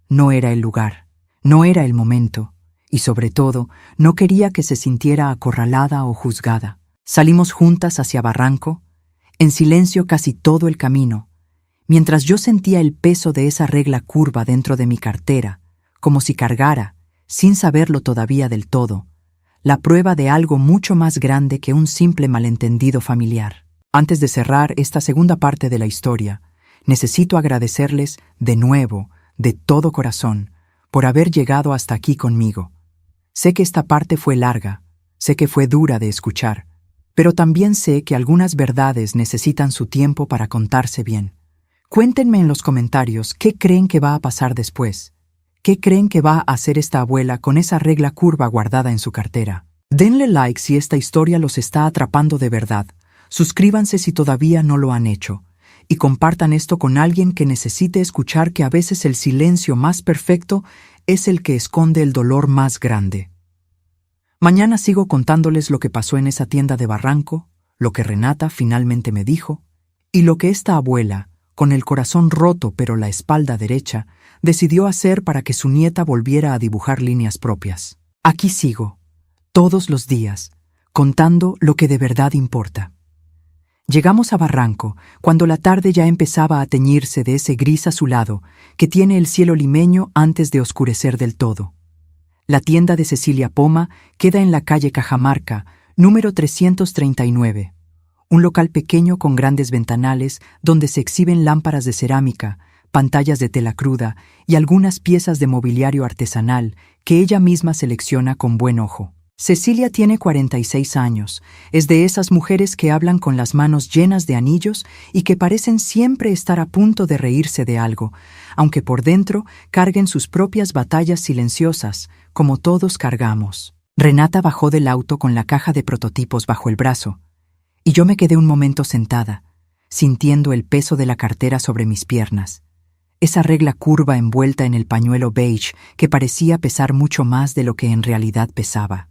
No era el lugar, no era el momento, y sobre todo, no quería que se sintiera acorralada o juzgada. Salimos juntas hacia Barranco, en silencio casi todo el camino, mientras yo sentía el peso de esa regla curva dentro de mi cartera, como si cargara, sin saberlo todavía del todo, la prueba de algo mucho más grande que un simple malentendido familiar. Antes de cerrar esta segunda parte de la historia, necesito agradecerles de nuevo, de todo corazón, por haber llegado hasta aquí conmigo. Sé que esta parte fue larga, sé que fue dura de escuchar, pero también sé que algunas verdades necesitan su tiempo para contarse bien. Cuéntenme en los comentarios qué creen que va a pasar después. ¿Qué creen que va a hacer esta abuela con esa regla curva guardada en su cartera? Denle like si esta historia los está atrapando de verdad. Suscríbanse si todavía no lo han hecho. Y compartan esto con alguien que necesite escuchar que a veces el silencio más perfecto es el que esconde el dolor más grande. Mañana sigo contándoles lo que pasó en esa tienda de Barranco, lo que Renata finalmente me dijo, y lo que esta abuela, con el corazón roto pero la espalda derecha, decidió hacer para que su nieta volviera a dibujar líneas propias. Aquí sigo, todos los días, contando lo que de verdad importa. Llegamos a Barranco, cuando la tarde ya empezaba a teñirse de ese gris azulado que tiene el cielo limeño antes de oscurecer del todo. La tienda de Cecilia Poma queda en la calle Cajamarca, número 339. Un local pequeño con grandes ventanales donde se exhiben lámparas de cerámica, pantallas de tela cruda y algunas piezas de mobiliario artesanal que ella misma selecciona con buen ojo. Cecilia tiene 46 años, es de esas mujeres que hablan con las manos llenas de anillos y que parecen siempre estar a punto de reírse de algo, aunque por dentro carguen sus propias batallas silenciosas, como todos cargamos. Renata bajó del auto con la caja de prototipos bajo el brazo, y yo me quedé un momento sentada, sintiendo el peso de la cartera sobre mis piernas. Esa regla curva envuelta en el pañuelo beige que parecía pesar mucho más de lo que en realidad pesaba.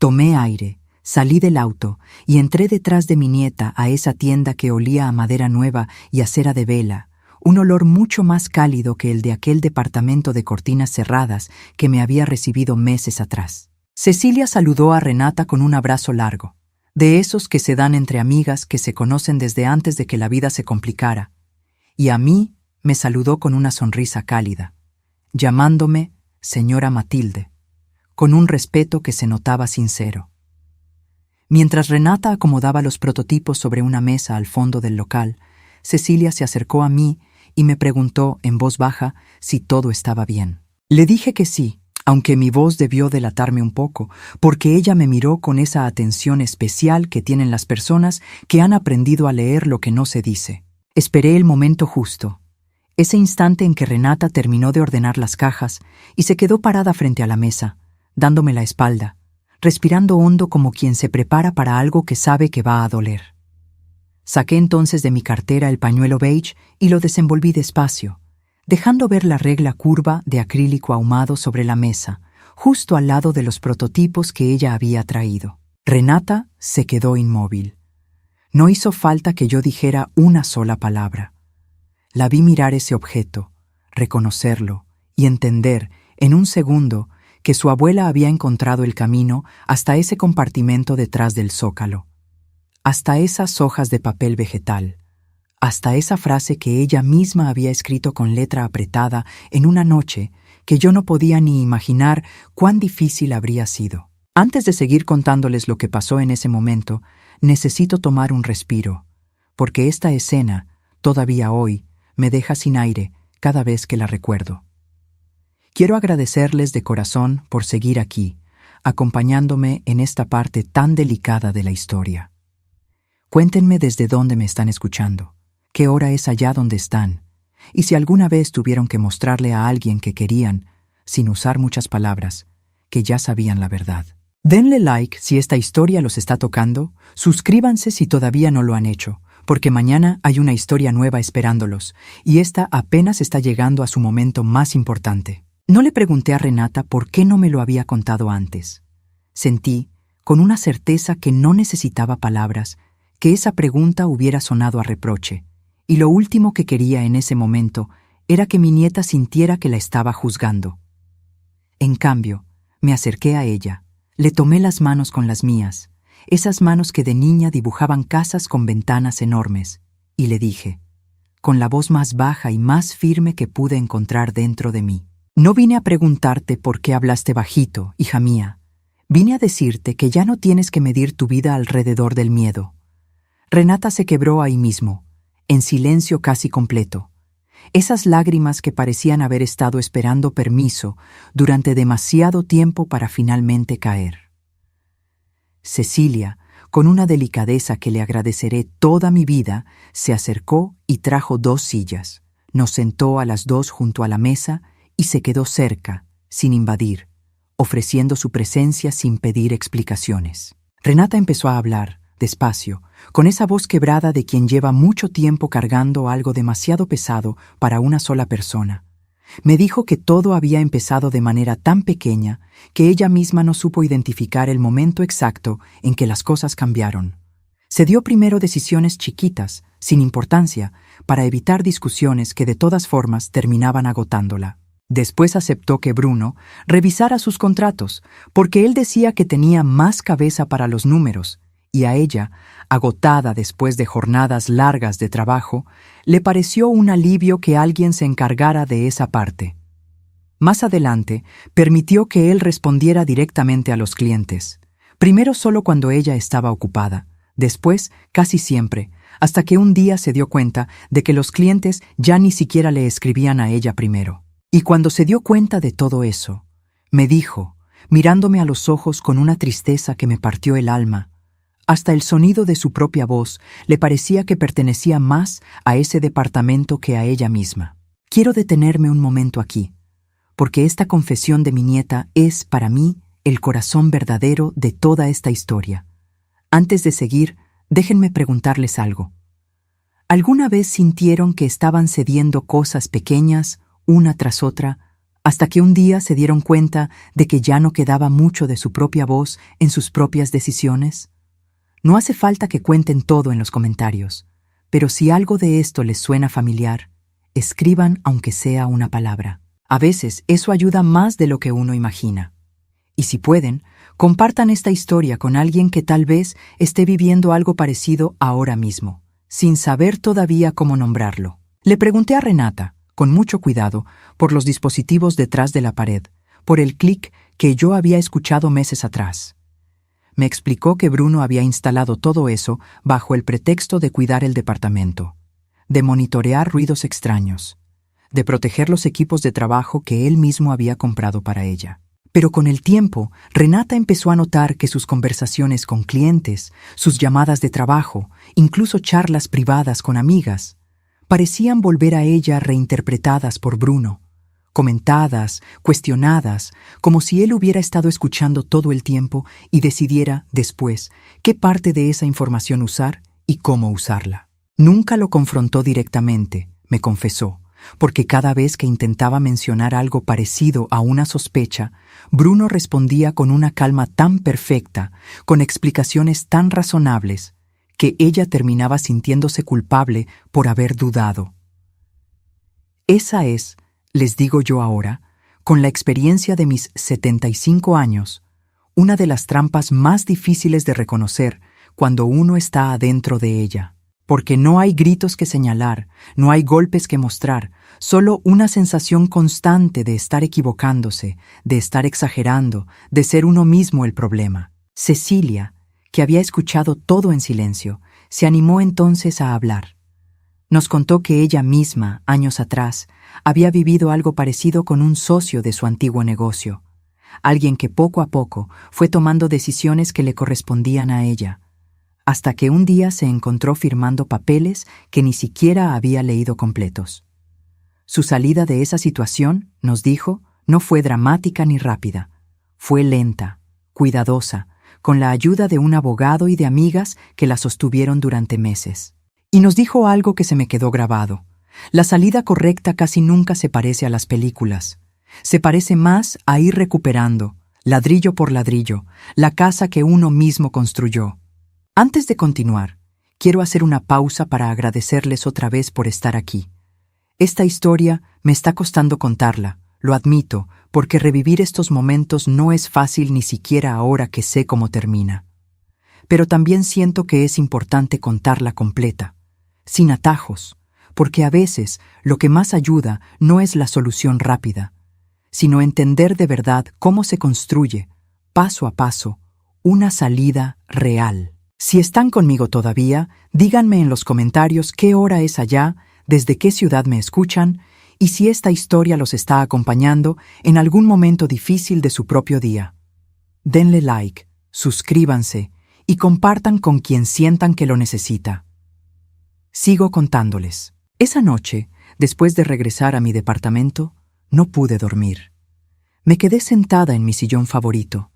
Tomé aire, salí del auto y entré detrás de mi nieta a esa tienda que olía a madera nueva y a cera de vela, un olor mucho más cálido que el de aquel departamento de cortinas cerradas que me había recibido meses atrás. Cecilia saludó a Renata con un abrazo largo, de esos que se dan entre amigas que se conocen desde antes de que la vida se complicara, y a mí me saludó con una sonrisa cálida, llamándome señora Matilde, con un respeto que se notaba sincero. Mientras Renata acomodaba los prototipos sobre una mesa al fondo del local, Cecilia se acercó a mí y me preguntó en voz baja si todo estaba bien. Le dije que sí, aunque mi voz debió delatarme un poco, porque ella me miró con esa atención especial que tienen las personas que han aprendido a leer lo que no se dice. Esperé el momento justo, ese instante en que Renata terminó de ordenar las cajas y se quedó parada frente a la mesa, dándome la espalda, respirando hondo como quien se prepara para algo que sabe que va a doler. Saqué entonces de mi cartera el pañuelo beige y lo desenvolví despacio, dejando ver la regla curva de acrílico ahumado sobre la mesa, justo al lado de los prototipos que ella había traído. Renata se quedó inmóvil. No hizo falta que yo dijera una sola palabra. La vi mirar ese objeto, reconocerlo y entender, en un segundo, que su abuela había encontrado el camino hasta ese compartimento detrás del zócalo, hasta esas hojas de papel vegetal, hasta esa frase que ella misma había escrito con letra apretada en una noche que yo no podía ni imaginar cuán difícil habría sido. Antes de seguir contándoles lo que pasó en ese momento, necesito tomar un respiro, porque esta escena, todavía hoy, me deja sin aire cada vez que la recuerdo. Quiero agradecerles de corazón por seguir aquí, acompañándome en esta parte tan delicada de la historia. Cuéntenme desde dónde me están escuchando, qué hora es allá donde están, y si alguna vez tuvieron que mostrarle a alguien que querían, sin usar muchas palabras, que ya sabían la verdad. Denle like si esta historia los está tocando, suscríbanse si todavía no lo han hecho, porque mañana hay una historia nueva esperándolos, y esta apenas está llegando a su momento más importante. No le pregunté a Renata por qué no me lo había contado antes. Sentí, con una certeza que no necesitaba palabras, que esa pregunta hubiera sonado a reproche, y lo último que quería en ese momento era que mi nieta sintiera que la estaba juzgando. En cambio, me acerqué a ella, le tomé las manos con las mías, esas manos que de niña dibujaban casas con ventanas enormes, y le dije, con la voz más baja y más firme que pude encontrar dentro de mí: no vine a preguntarte por qué hablaste bajito, hija mía. Vine a decirte que ya no tienes que medir tu vida alrededor del miedo. Renata se quebró ahí mismo, en silencio casi completo. Esas lágrimas que parecían haber estado esperando permiso durante demasiado tiempo para finalmente caer. Cecilia, con una delicadeza que le agradeceré toda mi vida, se acercó y trajo 2 sillas. Nos sentó a las 2 junto a la mesa y se quedó cerca, sin invadir, ofreciendo su presencia sin pedir explicaciones. Renata empezó a hablar, despacio, con esa voz quebrada de quien lleva mucho tiempo cargando algo demasiado pesado para una sola persona. Me dijo que todo había empezado de manera tan pequeña que ella misma no supo identificar el momento exacto en que las cosas cambiaron. Se dio primero decisiones chiquitas, sin importancia, para evitar discusiones que de todas formas terminaban agotándola. Después aceptó que Bruno revisara sus contratos, porque él decía que tenía más cabeza para los números, y a ella, agotada después de jornadas largas de trabajo, le pareció un alivio que alguien se encargara de esa parte. Más adelante, permitió que él respondiera directamente a los clientes, primero solo cuando ella estaba ocupada, después casi siempre, hasta que un día se dio cuenta de que los clientes ya ni siquiera le escribían a ella primero. Y cuando se dio cuenta de todo eso, me dijo, mirándome a los ojos con una tristeza que me partió el alma, hasta el sonido de su propia voz le parecía que pertenecía más a ese departamento que a ella misma. Quiero detenerme un momento aquí, porque esta confesión de mi nieta es, para mí, el corazón verdadero de toda esta historia. Antes de seguir, déjenme preguntarles algo. ¿Alguna vez sintieron que estaban cediendo cosas pequeñas, una tras otra, hasta que un día se dieron cuenta de que ya no quedaba mucho de su propia voz en sus propias decisiones? No hace falta que cuenten todo en los comentarios, pero si algo de esto les suena familiar, escriban aunque sea una palabra. A veces eso ayuda más de lo que uno imagina. Y si pueden, compartan esta historia con alguien que tal vez esté viviendo algo parecido ahora mismo, sin saber todavía cómo nombrarlo. Le pregunté a Renata, con mucho cuidado, por los dispositivos detrás de la pared, por el clic que yo había escuchado meses atrás. Me explicó que Bruno había instalado todo eso bajo el pretexto de cuidar el departamento, de monitorear ruidos extraños, de proteger los equipos de trabajo que él mismo había comprado para ella. Pero con el tiempo, Renata empezó a notar que sus conversaciones con clientes, sus llamadas de trabajo, incluso charlas privadas con amigas, parecían volver a ella reinterpretadas por Bruno, comentadas, cuestionadas, como si él hubiera estado escuchando todo el tiempo y decidiera, después, qué parte de esa información usar y cómo usarla. Nunca lo confrontó directamente, me confesó, porque cada vez que intentaba mencionar algo parecido a una sospecha, Bruno respondía con una calma tan perfecta, con explicaciones tan razonables, que ella terminaba sintiéndose culpable por haber dudado. Esa es, les digo yo ahora, con la experiencia de mis 75 años, una de las trampas más difíciles de reconocer cuando uno está adentro de ella. Porque no hay gritos que señalar, no hay golpes que mostrar, solo una sensación constante de estar equivocándose, de estar exagerando, de ser uno mismo el problema. Cecilia, que había escuchado todo en silencio, se animó entonces a hablar. Nos contó que ella misma, años atrás, había vivido algo parecido con un socio de su antiguo negocio, alguien que poco a poco fue tomando decisiones que le correspondían a ella, hasta que un día se encontró firmando papeles que ni siquiera había leído completos. Su salida de esa situación, nos dijo, no fue dramática ni rápida. Fue lenta, cuidadosa, con la ayuda de un abogado y de amigas que la sostuvieron durante meses. Y nos dijo algo que se me quedó grabado. La salida correcta casi nunca se parece a las películas. Se parece más a ir recuperando, ladrillo por ladrillo, la casa que uno mismo construyó. Antes de continuar, quiero hacer una pausa para agradecerles otra vez por estar aquí. Esta historia me está costando contarla, lo admito, porque revivir estos momentos no es fácil ni siquiera ahora que sé cómo termina. Pero también siento que es importante contarla completa, sin atajos, porque a veces lo que más ayuda no es la solución rápida, sino entender de verdad cómo se construye, paso a paso, una salida real. Si están conmigo todavía, díganme en los comentarios qué hora es allá, desde qué ciudad me escuchan y si esta historia los está acompañando en algún momento difícil de su propio día. Denle like, suscríbanse y compartan con quien sientan que lo necesita. Sigo contándoles. Esa noche, después de regresar a mi departamento, no pude dormir. Me quedé sentada en mi sillón favorito,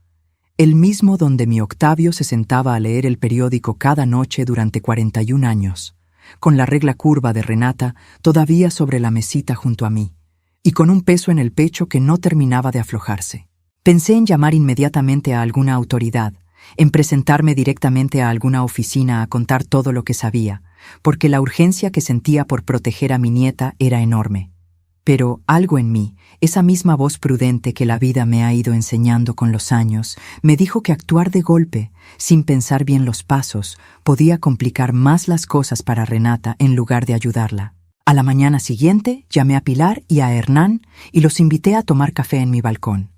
el mismo donde mi Octavio se sentaba a leer el periódico cada noche durante 41 años, con la regla curva de Renata todavía sobre la mesita junto a mí, y con un peso en el pecho que no terminaba de aflojarse. Pensé en llamar inmediatamente a alguna autoridad, en presentarme directamente a alguna oficina a contar todo lo que sabía, porque la urgencia que sentía por proteger a mi nieta era enorme. Pero algo en mí, esa misma voz prudente que la vida me ha ido enseñando con los años, me dijo que actuar de golpe, sin pensar bien los pasos, podía complicar más las cosas para Renata en lugar de ayudarla. A la mañana siguiente llamé a Pilar y a Hernán y los invité a tomar café en mi balcón.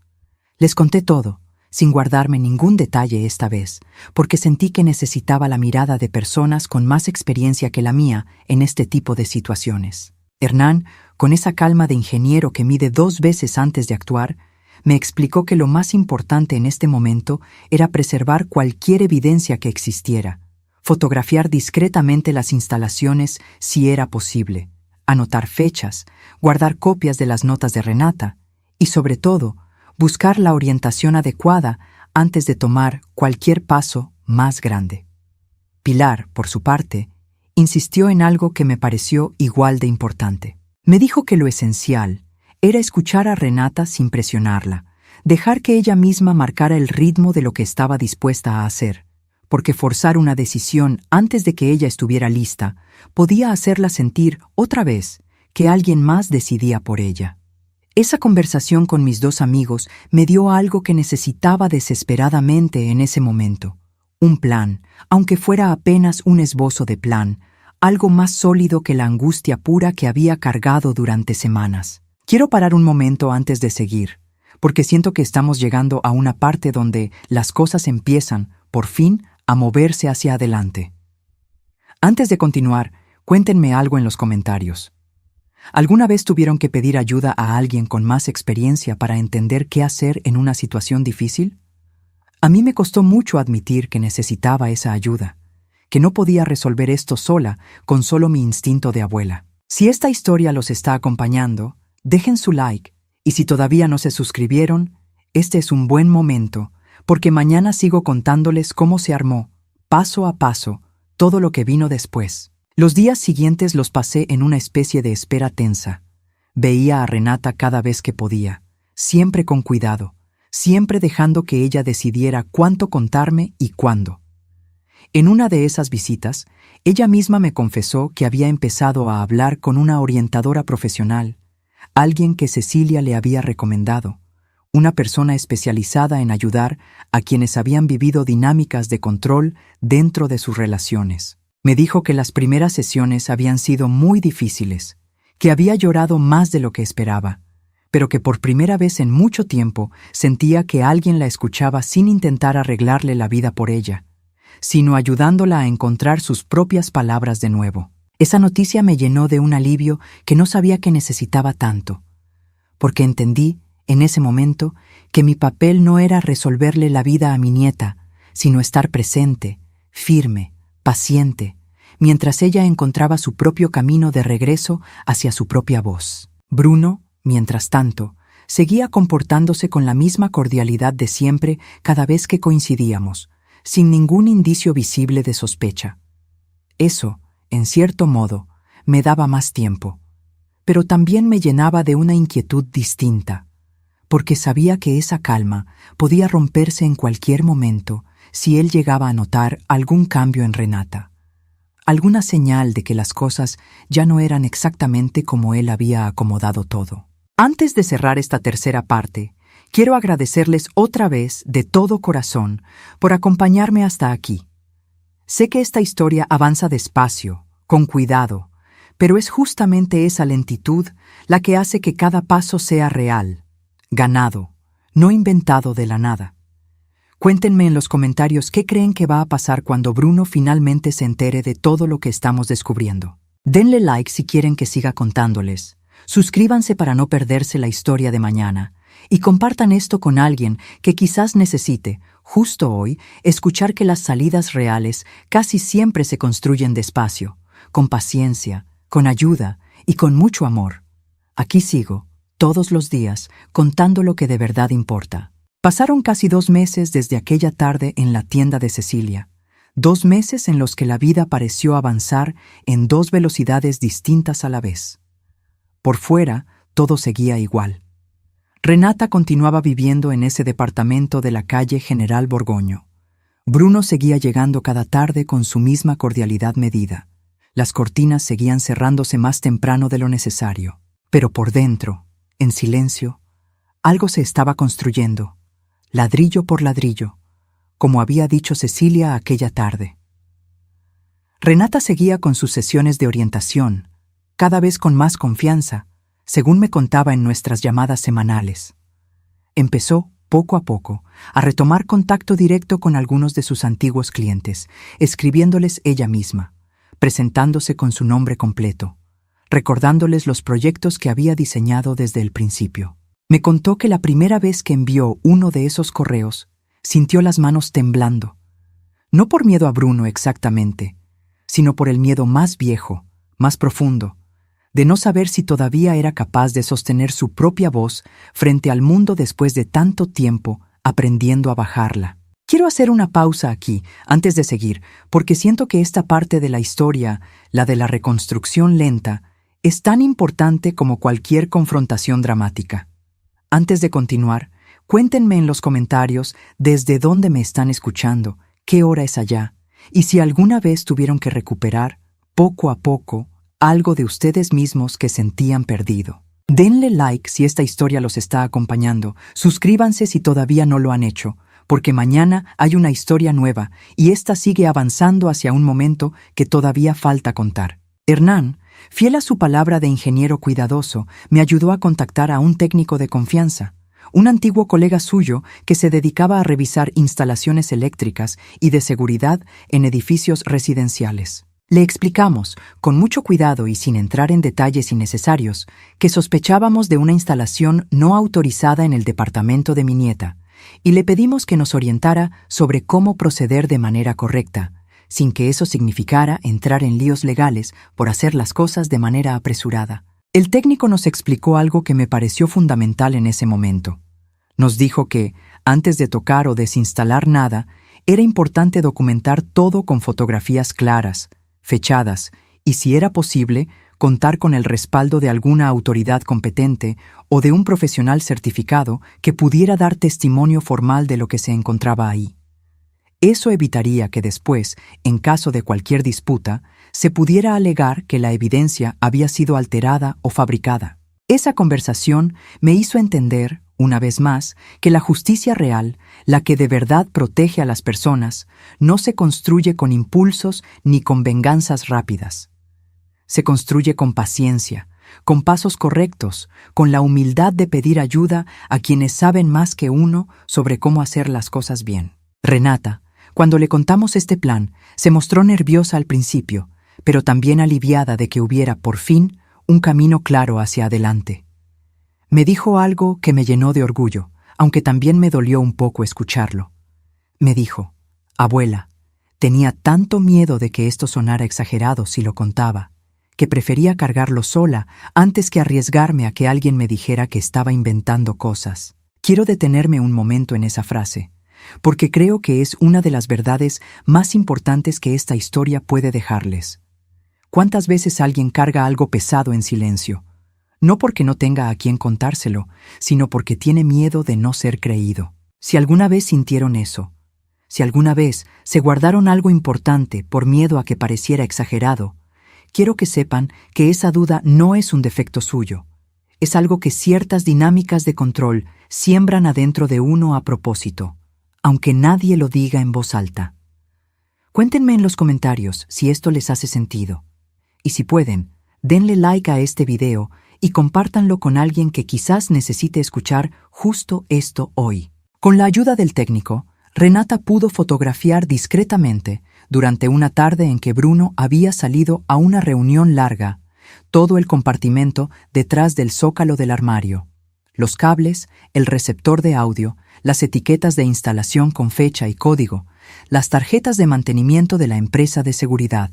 Les conté todo, sin guardarme ningún detalle esta vez, porque sentí que necesitaba la mirada de personas con más experiencia que la mía en este tipo de situaciones. Hernán, con esa calma de ingeniero que mide 2 veces antes de actuar, me explicó que lo más importante en este momento era preservar cualquier evidencia que existiera, fotografiar discretamente las instalaciones si era posible, anotar fechas, guardar copias de las notas de Renata y, sobre todo, buscar la orientación adecuada antes de tomar cualquier paso más grande. Pilar, por su parte, insistió en algo que me pareció igual de importante. Me dijo que lo esencial era escuchar a Renata sin presionarla, dejar que ella misma marcara el ritmo de lo que estaba dispuesta a hacer, porque forzar una decisión antes de que ella estuviera lista podía hacerla sentir, otra vez, que alguien más decidía por ella. Esa conversación con mis 2 amigos me dio algo que necesitaba desesperadamente en ese momento. Un plan, aunque fuera apenas un esbozo de plan, algo más sólido que la angustia pura que había cargado durante semanas. Quiero parar un momento antes de seguir, porque siento que estamos llegando a una parte donde las cosas empiezan, por fin, a moverse hacia adelante. Antes de continuar, cuéntenme algo en los comentarios. ¿Alguna vez tuvieron que pedir ayuda a alguien con más experiencia para entender qué hacer en una situación difícil? A mí me costó mucho admitir que necesitaba esa ayuda, que no podía resolver esto sola con solo mi instinto de abuela. Si esta historia los está acompañando, dejen su like, y si todavía no se suscribieron, este es un buen momento, porque mañana sigo contándoles cómo se armó, paso a paso, todo lo que vino después. Los días siguientes los pasé en una especie de espera tensa, Veía a Renata cada vez que podía, siempre con cuidado, siempre dejando que ella decidiera cuánto contarme y cuándo. En una de esas visitas, ella misma me confesó que había empezado a hablar con una orientadora profesional, alguien que Cecilia le había recomendado, una persona especializada en ayudar a quienes habían vivido dinámicas de control dentro de sus relaciones. Me dijo que las primeras sesiones habían sido muy difíciles, que había llorado más de lo que esperaba, pero que por primera vez en mucho tiempo sentía que alguien la escuchaba sin intentar arreglarle la vida por ella, sino ayudándola a encontrar sus propias palabras de nuevo. Esa noticia me llenó de un alivio que no sabía que necesitaba tanto, porque entendí, en ese momento, que mi papel no era resolverle la vida a mi nieta, sino estar presente, firme, paciente, mientras ella encontraba su propio camino de regreso hacia su propia voz. Bruno, mientras tanto, seguía comportándose con la misma cordialidad de siempre cada vez que coincidíamos, sin ningún indicio visible de sospecha. Eso, en cierto modo, me daba más tiempo, pero también me llenaba de una inquietud distinta, porque sabía que esa calma podía romperse en cualquier momento si él llegaba a notar algún cambio en Renata, alguna señal de que las cosas ya no eran exactamente como él había acomodado todo. Antes de cerrar esta tercera parte, quiero agradecerles otra vez de todo corazón por acompañarme hasta aquí. Sé que esta historia avanza despacio, con cuidado, pero es justamente esa lentitud la que hace que cada paso sea real, ganado, no inventado de la nada. Cuéntenme en los comentarios qué creen que va a pasar cuando Bruno finalmente se entere de todo lo que estamos descubriendo. Denle like si quieren que siga contándoles. Suscríbanse para no perderse la historia de mañana. Y compartan esto con alguien que quizás necesite, justo hoy, escuchar que las salidas reales casi siempre se construyen despacio, con paciencia, con ayuda y con mucho amor. Aquí sigo, todos los días, contando lo que de verdad importa. Pasaron casi 2 meses desde aquella tarde en la tienda de Cecilia. 2 meses en los que la vida pareció avanzar en 2 velocidades distintas a la vez. Por fuera, todo seguía igual. Renata continuaba viviendo en ese departamento de la calle General Borgoño. Bruno seguía llegando cada tarde con su misma cordialidad medida. Las cortinas seguían cerrándose más temprano de lo necesario. Pero por dentro, en silencio, algo se estaba construyendo, ladrillo por ladrillo, como había dicho Cecilia aquella tarde. Renata seguía con sus sesiones de orientación, cada vez con más confianza, según me contaba en nuestras llamadas semanales. Empezó, poco a poco, a retomar contacto directo con algunos de sus antiguos clientes, escribiéndoles ella misma, presentándose con su nombre completo, recordándoles los proyectos que había diseñado desde el principio. Me contó que la primera vez que envió uno de esos correos, sintió las manos temblando. No por miedo a Bruno exactamente, sino por el miedo más viejo, más profundo, de no saber si todavía era capaz de sostener su propia voz frente al mundo después de tanto tiempo aprendiendo a bajarla. Quiero hacer una pausa aquí, antes de seguir, porque siento que esta parte de la historia, la de la reconstrucción lenta, es tan importante como cualquier confrontación dramática. Antes de continuar, cuéntenme en los comentarios desde dónde me están escuchando, qué hora es allá, y si alguna vez tuvieron que recuperar, poco a poco, algo de ustedes mismos que sentían perdido. Denle like si esta historia los está acompañando, suscríbanse si todavía no lo han hecho, porque mañana hay una historia nueva y esta sigue avanzando hacia un momento que todavía falta contar. Hernán, fiel a su palabra de ingeniero cuidadoso, me ayudó a contactar a un técnico de confianza, un antiguo colega suyo que se dedicaba a revisar instalaciones eléctricas y de seguridad en edificios residenciales. Le explicamos, con mucho cuidado y sin entrar en detalles innecesarios, que sospechábamos de una instalación no autorizada en el departamento de mi nieta, y le pedimos que nos orientara sobre cómo proceder de manera correcta, sin que eso significara entrar en líos legales por hacer las cosas de manera apresurada. El técnico nos explicó algo que me pareció fundamental en ese momento. Nos dijo que, antes de tocar o desinstalar nada, era importante documentar todo con fotografías claras, fechadas y, si era posible, contar con el respaldo de alguna autoridad competente o de un profesional certificado que pudiera dar testimonio formal de lo que se encontraba ahí. Eso evitaría que después, en caso de cualquier disputa, se pudiera alegar que la evidencia había sido alterada o fabricada. Esa conversación me hizo entender, una vez más, que la justicia real, la que de verdad protege a las personas, no se construye con impulsos ni con venganzas rápidas. Se construye con paciencia, con pasos correctos, con la humildad de pedir ayuda a quienes saben más que uno sobre cómo hacer las cosas bien. Renata, cuando le contamos este plan, se mostró nerviosa al principio, pero también aliviada de que hubiera, por fin, un camino claro hacia adelante. Me dijo algo que me llenó de orgullo, aunque también me dolió un poco escucharlo. Me dijo: «Abuela, tenía tanto miedo de que esto sonara exagerado si lo contaba, que prefería cargarlo sola antes que arriesgarme a que alguien me dijera que estaba inventando cosas». Quiero detenerme un momento en esa frase, porque creo que es una de las verdades más importantes que esta historia puede dejarles. ¿Cuántas veces alguien carga algo pesado en silencio? No porque no tenga a quien contárselo, sino porque tiene miedo de no ser creído. Si alguna vez sintieron eso, si alguna vez se guardaron algo importante por miedo a que pareciera exagerado, quiero que sepan que esa duda no es un defecto suyo. Es algo que ciertas dinámicas de control siembran adentro de uno a propósito, aunque nadie lo diga en voz alta. Cuéntenme en los comentarios si esto les hace sentido. Y si pueden, denle like a este video y compártanlo con alguien que quizás necesite escuchar justo esto hoy. Con la ayuda del técnico, Renata pudo fotografiar discretamente, durante una tarde en que Bruno había salido a una reunión larga, todo el compartimento detrás del zócalo del armario. Los cables, el receptor de audio, las etiquetas de instalación con fecha y código, las tarjetas de mantenimiento de la empresa de seguridad.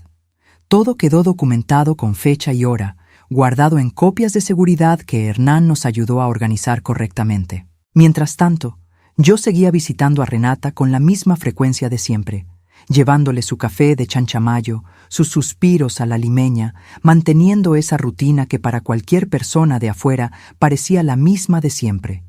Todo quedó documentado con fecha y hora, guardado en copias de seguridad que Hernán nos ayudó a organizar correctamente. Mientras tanto, yo seguía visitando a Renata con la misma frecuencia de siempre, llevándole su café de chanchamayo, sus suspiros a la limeña, manteniendo esa rutina que para cualquier persona de afuera parecía la misma de siempre,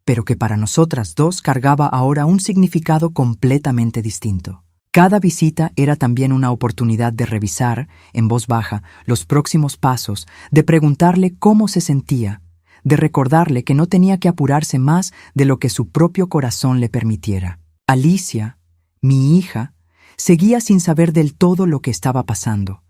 pero que para nosotras dos cargaba ahora un significado completamente distinto. Cada visita era también una oportunidad de revisar, en voz baja, los próximos pasos, de preguntarle cómo se sentía, de recordarle que no tenía que apurarse más de lo que su propio corazón le permitiera. Alicia, mi hija, seguía sin saber del todo lo que estaba pasando.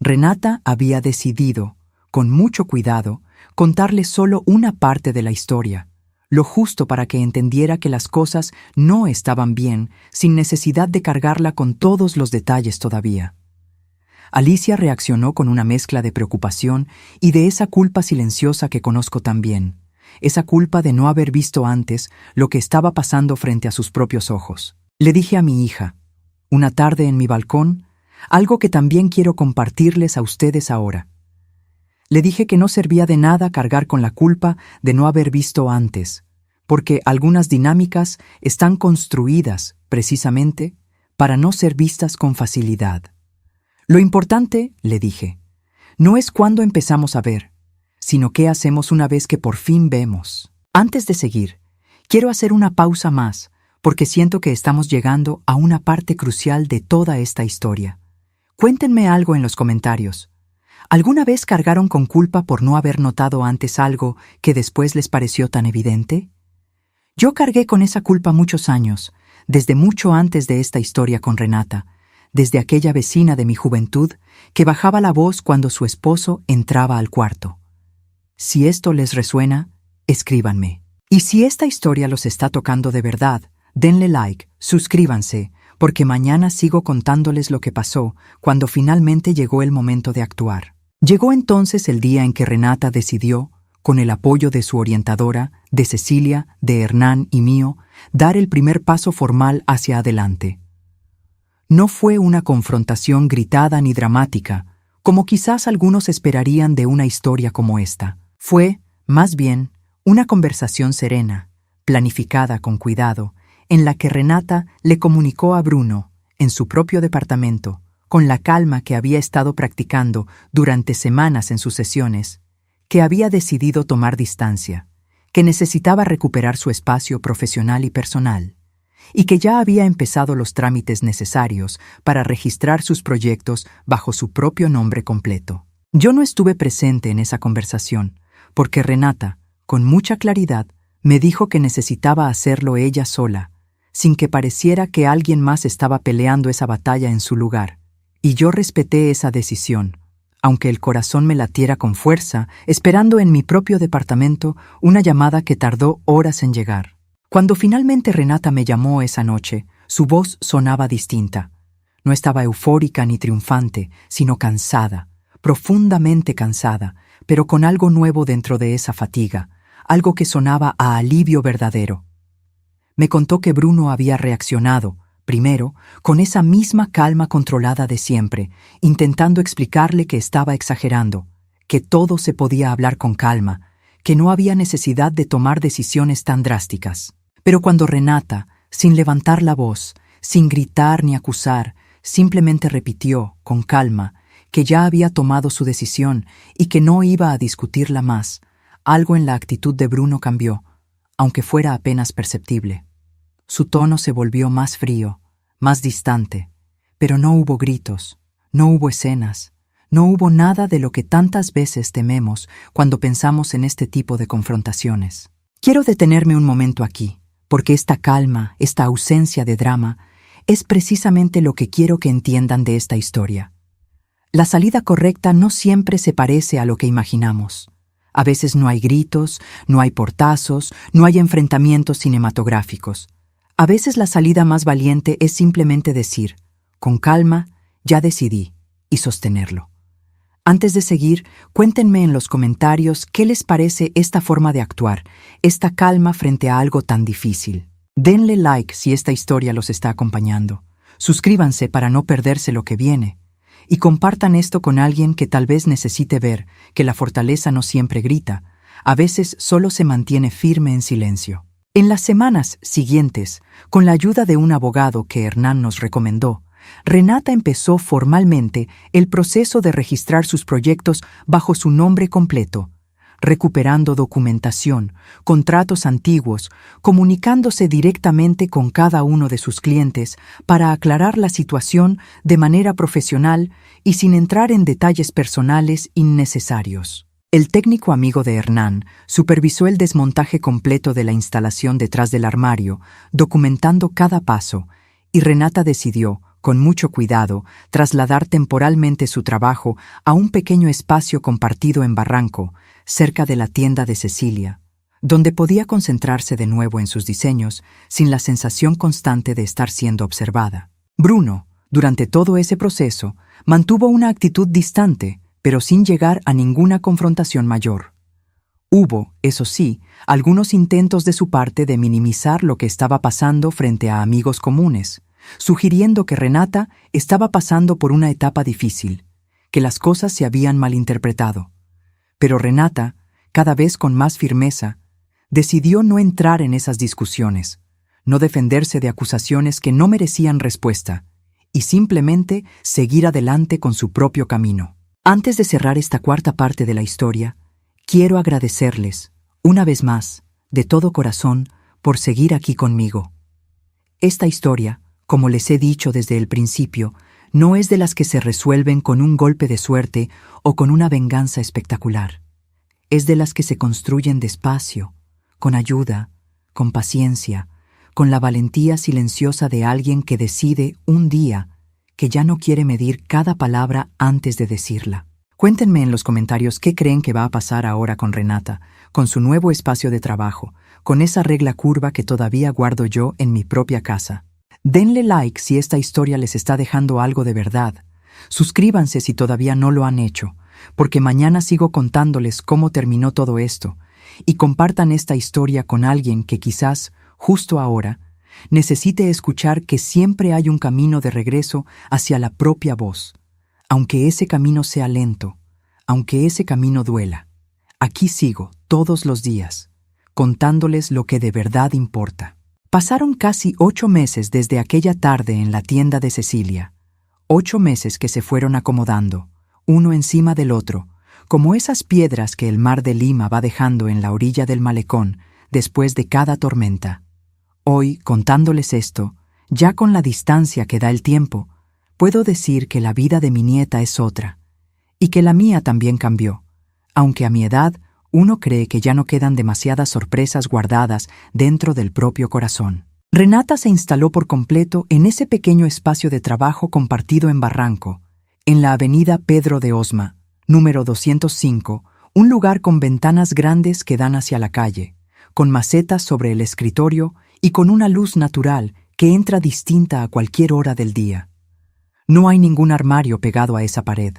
Renata había decidido, con mucho cuidado, contarle solo una parte de la historia, lo justo para que entendiera que las cosas no estaban bien, sin necesidad de cargarla con todos los detalles todavía. Alicia reaccionó con una mezcla de preocupación y de esa culpa silenciosa que conozco tan bien, esa culpa de no haber visto antes lo que estaba pasando frente a sus propios ojos. Le dije a mi hija, una tarde en mi balcón, algo que también quiero compartirles a ustedes ahora. Le dije que no servía de nada cargar con la culpa de no haber visto antes, porque algunas dinámicas están construidas, precisamente, para no ser vistas con facilidad. Lo importante, le dije, no es cuándo empezamos a ver, sino qué hacemos una vez que por fin vemos. Antes de seguir, quiero hacer una pausa más, porque siento que estamos llegando a una parte crucial de toda esta historia. Cuéntenme algo en los comentarios. ¿Alguna vez cargaron con culpa por no haber notado antes algo que después les pareció tan evidente? Yo cargué con esa culpa muchos años, desde mucho antes de esta historia con Renata, desde aquella vecina de mi juventud que bajaba la voz cuando su esposo entraba al cuarto. Si esto les resuena, escríbanme. Y si esta historia los está tocando de verdad, denle like, suscríbanse, porque mañana sigo contándoles lo que pasó cuando finalmente llegó el momento de actuar. Llegó entonces el día en que Renata decidió, con el apoyo de su orientadora, de Cecilia, de Hernán y mío, dar el primer paso formal hacia adelante. No fue una confrontación gritada ni dramática, como quizás algunos esperarían de una historia como esta. Fue, más bien, una conversación serena, planificada con cuidado, en la que Renata le comunicó a Bruno, en su propio departamento, con la calma que había estado practicando durante semanas en sus sesiones, que había decidido tomar distancia, que necesitaba recuperar su espacio profesional y personal, y que ya había empezado los trámites necesarios para registrar sus proyectos bajo su propio nombre completo. Yo no estuve presente en esa conversación, porque Renata, con mucha claridad, me dijo que necesitaba hacerlo ella sola, sin que pareciera que alguien más estaba peleando esa batalla en su lugar. Y yo respeté esa decisión, aunque el corazón me latiera con fuerza, esperando en mi propio departamento una llamada que tardó horas en llegar. Cuando finalmente Renata me llamó esa noche, su voz sonaba distinta. No estaba eufórica ni triunfante, sino cansada, profundamente cansada, pero con algo nuevo dentro de esa fatiga, algo que sonaba a alivio verdadero. Me contó que Bruno había reaccionado, primero, con esa misma calma controlada de siempre, intentando explicarle que estaba exagerando, que todo se podía hablar con calma, que no había necesidad de tomar decisiones tan drásticas. Pero cuando Renata, sin levantar la voz, sin gritar ni acusar, simplemente repitió, con calma, que ya había tomado su decisión y que no iba a discutirla más, algo en la actitud de Bruno cambió, aunque fuera apenas perceptible. Su tono se volvió más frío, más distante, pero no hubo gritos, no hubo escenas, no hubo nada de lo que tantas veces tememos cuando pensamos en este tipo de confrontaciones. Quiero detenerme un momento aquí, porque esta calma, esta ausencia de drama, es precisamente lo que quiero que entiendan de esta historia. La salida correcta no siempre se parece a lo que imaginamos. A veces no hay gritos, no hay portazos, no hay enfrentamientos cinematográficos. A veces la salida más valiente es simplemente decir, con calma, ya decidí, y sostenerlo. Antes de seguir, cuéntenme en los comentarios qué les parece esta forma de actuar, esta calma frente a algo tan difícil. Denle like si esta historia los está acompañando. Suscríbanse para no perderse lo que viene. Y compartan esto con alguien que tal vez necesite ver que la fortaleza no siempre grita, a veces solo se mantiene firme en silencio. En las semanas siguientes, con la ayuda de un abogado que Hernán nos recomendó, Renata empezó formalmente el proceso de registrar sus proyectos bajo su nombre completo, recuperando documentación, contratos antiguos, comunicándose directamente con cada uno de sus clientes para aclarar la situación de manera profesional y sin entrar en detalles personales innecesarios. El técnico amigo de Hernán supervisó el desmontaje completo de la instalación detrás del armario, documentando cada paso, y Renata decidió, con mucho cuidado, trasladar temporalmente su trabajo a un pequeño espacio compartido en Barranco, cerca de la tienda de Cecilia, donde podía concentrarse de nuevo en sus diseños sin la sensación constante de estar siendo observada. Bruno, durante todo ese proceso, mantuvo una actitud distante, pero sin llegar a ninguna confrontación mayor. Hubo, eso sí, algunos intentos de su parte de minimizar lo que estaba pasando frente a amigos comunes, sugiriendo que Renata estaba pasando por una etapa difícil, que las cosas se habían malinterpretado. Pero Renata, cada vez con más firmeza, decidió no entrar en esas discusiones, no defenderse de acusaciones que no merecían respuesta, y simplemente seguir adelante con su propio camino. Antes de cerrar esta cuarta parte de la historia, quiero agradecerles, una vez más, de todo corazón, por seguir aquí conmigo. Esta historia, como les he dicho desde el principio, no es de las que se resuelven con un golpe de suerte o con una venganza espectacular. Es de las que se construyen despacio, con ayuda, con paciencia, con la valentía silenciosa de alguien que decide un día que ya no quiere medir cada palabra antes de decirla. Cuéntenme en los comentarios qué creen que va a pasar ahora con Renata, con su nuevo espacio de trabajo, con esa regla curva que todavía guardo yo en mi propia casa. Denle like si esta historia les está dejando algo de verdad. Suscríbanse si todavía no lo han hecho, porque mañana sigo contándoles cómo terminó todo esto, y compartan esta historia con alguien que quizás, justo ahora, necesite escuchar que siempre hay un camino de regreso hacia la propia voz, aunque ese camino sea lento, aunque ese camino duela. Aquí sigo, todos los días, contándoles lo que de verdad importa. Pasaron casi 8 meses desde aquella tarde en la tienda de Cecilia. 8 meses que se fueron acomodando, uno encima del otro, como esas piedras que el mar de Lima va dejando en la orilla del malecón después de cada tormenta. Hoy, contándoles esto, ya con la distancia que da el tiempo, puedo decir que la vida de mi nieta es otra, y que la mía también cambió, aunque a mi edad uno cree que ya no quedan demasiadas sorpresas guardadas dentro del propio corazón. Renata se instaló por completo en ese pequeño espacio de trabajo compartido en Barranco, en la avenida Pedro de Osma, número 205, un lugar con ventanas grandes que dan hacia la calle, con macetas sobre el escritorio y con una luz natural que entra distinta a cualquier hora del día. No hay ningún armario pegado a esa pared.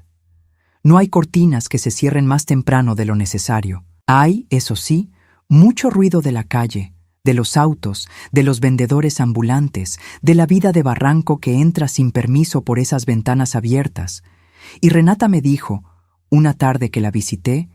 No hay cortinas que se cierren más temprano de lo necesario. Hay, eso sí, mucho ruido de la calle, de los autos, de los vendedores ambulantes, de la vida de Barranco que entra sin permiso por esas ventanas abiertas. Y Renata me dijo, una tarde que la visité,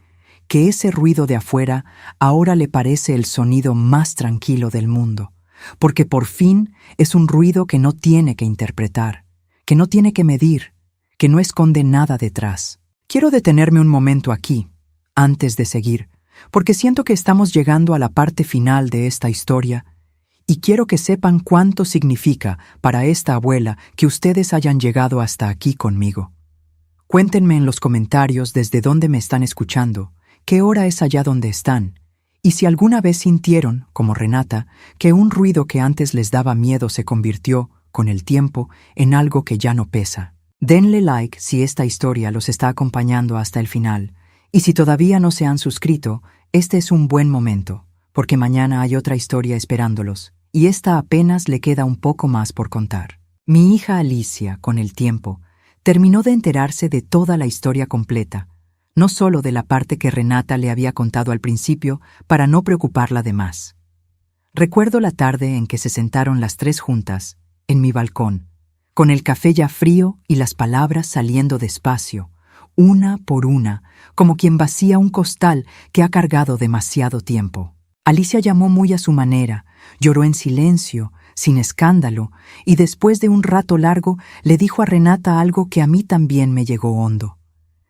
que ese ruido de afuera ahora le parece el sonido más tranquilo del mundo, porque por fin es un ruido que no tiene que interpretar, que no tiene que medir, que no esconde nada detrás. Quiero detenerme un momento aquí, antes de seguir, porque siento que estamos llegando a la parte final de esta historia y quiero que sepan cuánto significa para esta abuela que ustedes hayan llegado hasta aquí conmigo. Cuéntenme en los comentarios desde dónde me están escuchando, qué hora es allá donde están, y si alguna vez sintieron, como Renata, que un ruido que antes les daba miedo se convirtió, con el tiempo, en algo que ya no pesa. Denle like si esta historia los está acompañando hasta el final, y si todavía no se han suscrito, este es un buen momento, porque mañana hay otra historia esperándolos, y esta apenas le queda un poco más por contar. Mi hija Alicia, con el tiempo, terminó de enterarse de toda la historia completa, no solo de la parte que Renata le había contado al principio para no preocuparla de más. Recuerdo la tarde en que se sentaron las tres juntas, en mi balcón, con el café ya frío y las palabras saliendo despacio, una por una, como quien vacía un costal que ha cargado demasiado tiempo. Alicia llamó muy a su manera, lloró en silencio, sin escándalo, y después de un rato largo le dijo a Renata algo que a mí también me llegó hondo.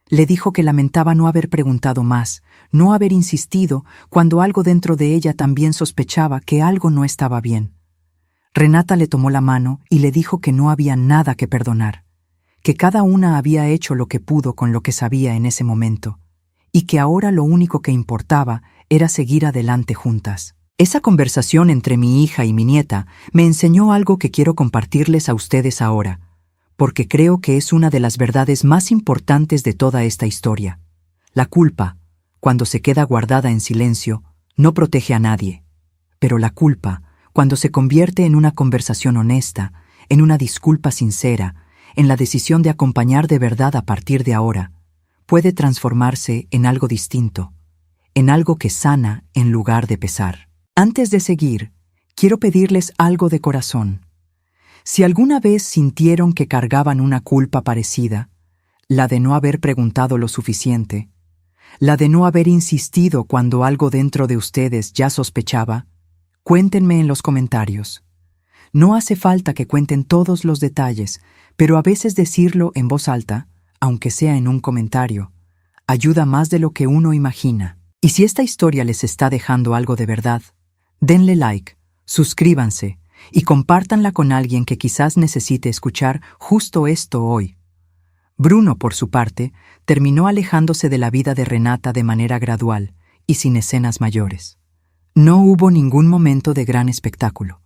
Le dijo que lamentaba no haber preguntado más, no haber insistido cuando algo dentro de ella también sospechaba que algo no estaba bien. Renata le tomó la mano y le dijo que no había nada que perdonar, que cada una había hecho lo que pudo con lo que sabía en ese momento, y que ahora lo único que importaba era seguir adelante juntas. Esa conversación entre mi hija y mi nieta me enseñó algo que quiero compartirles a ustedes ahora, porque creo que es una de las verdades más importantes de toda esta historia. La culpa, cuando se queda guardada en silencio, no protege a nadie, pero la culpa, cuando se convierte en una conversación honesta, en una disculpa sincera, en la decisión de acompañar de verdad a partir de ahora, puede transformarse en algo distinto, en algo que sana en lugar de pesar. Antes de seguir, quiero pedirles algo de corazón. Si alguna vez sintieron que cargaban una culpa parecida, la de no haber preguntado lo suficiente, la de no haber insistido cuando algo dentro de ustedes ya sospechaba, cuéntenme en los comentarios. No hace falta que cuenten todos los detalles, pero a veces decirlo en voz alta, aunque sea en un comentario, ayuda más de lo que uno imagina. Y si esta historia les está dejando algo de verdad, denle like, suscríbanse y compártanla con alguien que quizás necesite escuchar justo esto hoy. Bruno, por su parte, terminó alejándose de la vida de Renata de manera gradual y sin escenas mayores. No hubo ningún momento de gran espectáculo,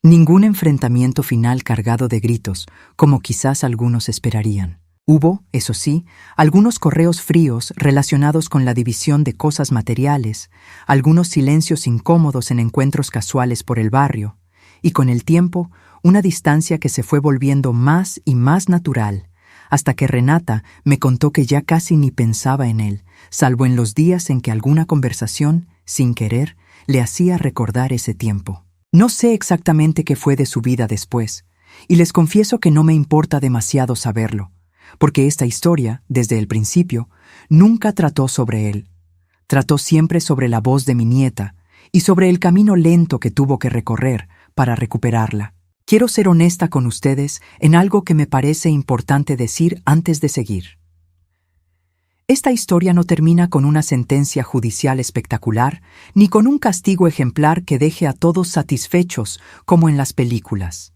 ningún enfrentamiento final cargado de gritos, como quizás algunos esperarían. Hubo, eso sí, algunos correos fríos relacionados con la división de cosas materiales, algunos silencios incómodos en encuentros casuales por el barrio, y con el tiempo, una distancia que se fue volviendo más y más natural, hasta que Renata me contó que ya casi ni pensaba en él, salvo en los días en que alguna conversación, sin querer, le hacía recordar ese tiempo. No sé exactamente qué fue de su vida después, y les confieso que no me importa demasiado saberlo, porque esta historia, desde el principio, nunca trató sobre él. Trató siempre sobre la voz de mi nieta y sobre el camino lento que tuvo que recorrer para recuperarla. Quiero ser honesta con ustedes en algo que me parece importante decir antes de seguir. Esta historia no termina con una sentencia judicial espectacular, ni con un castigo ejemplar que deje a todos satisfechos como en las películas.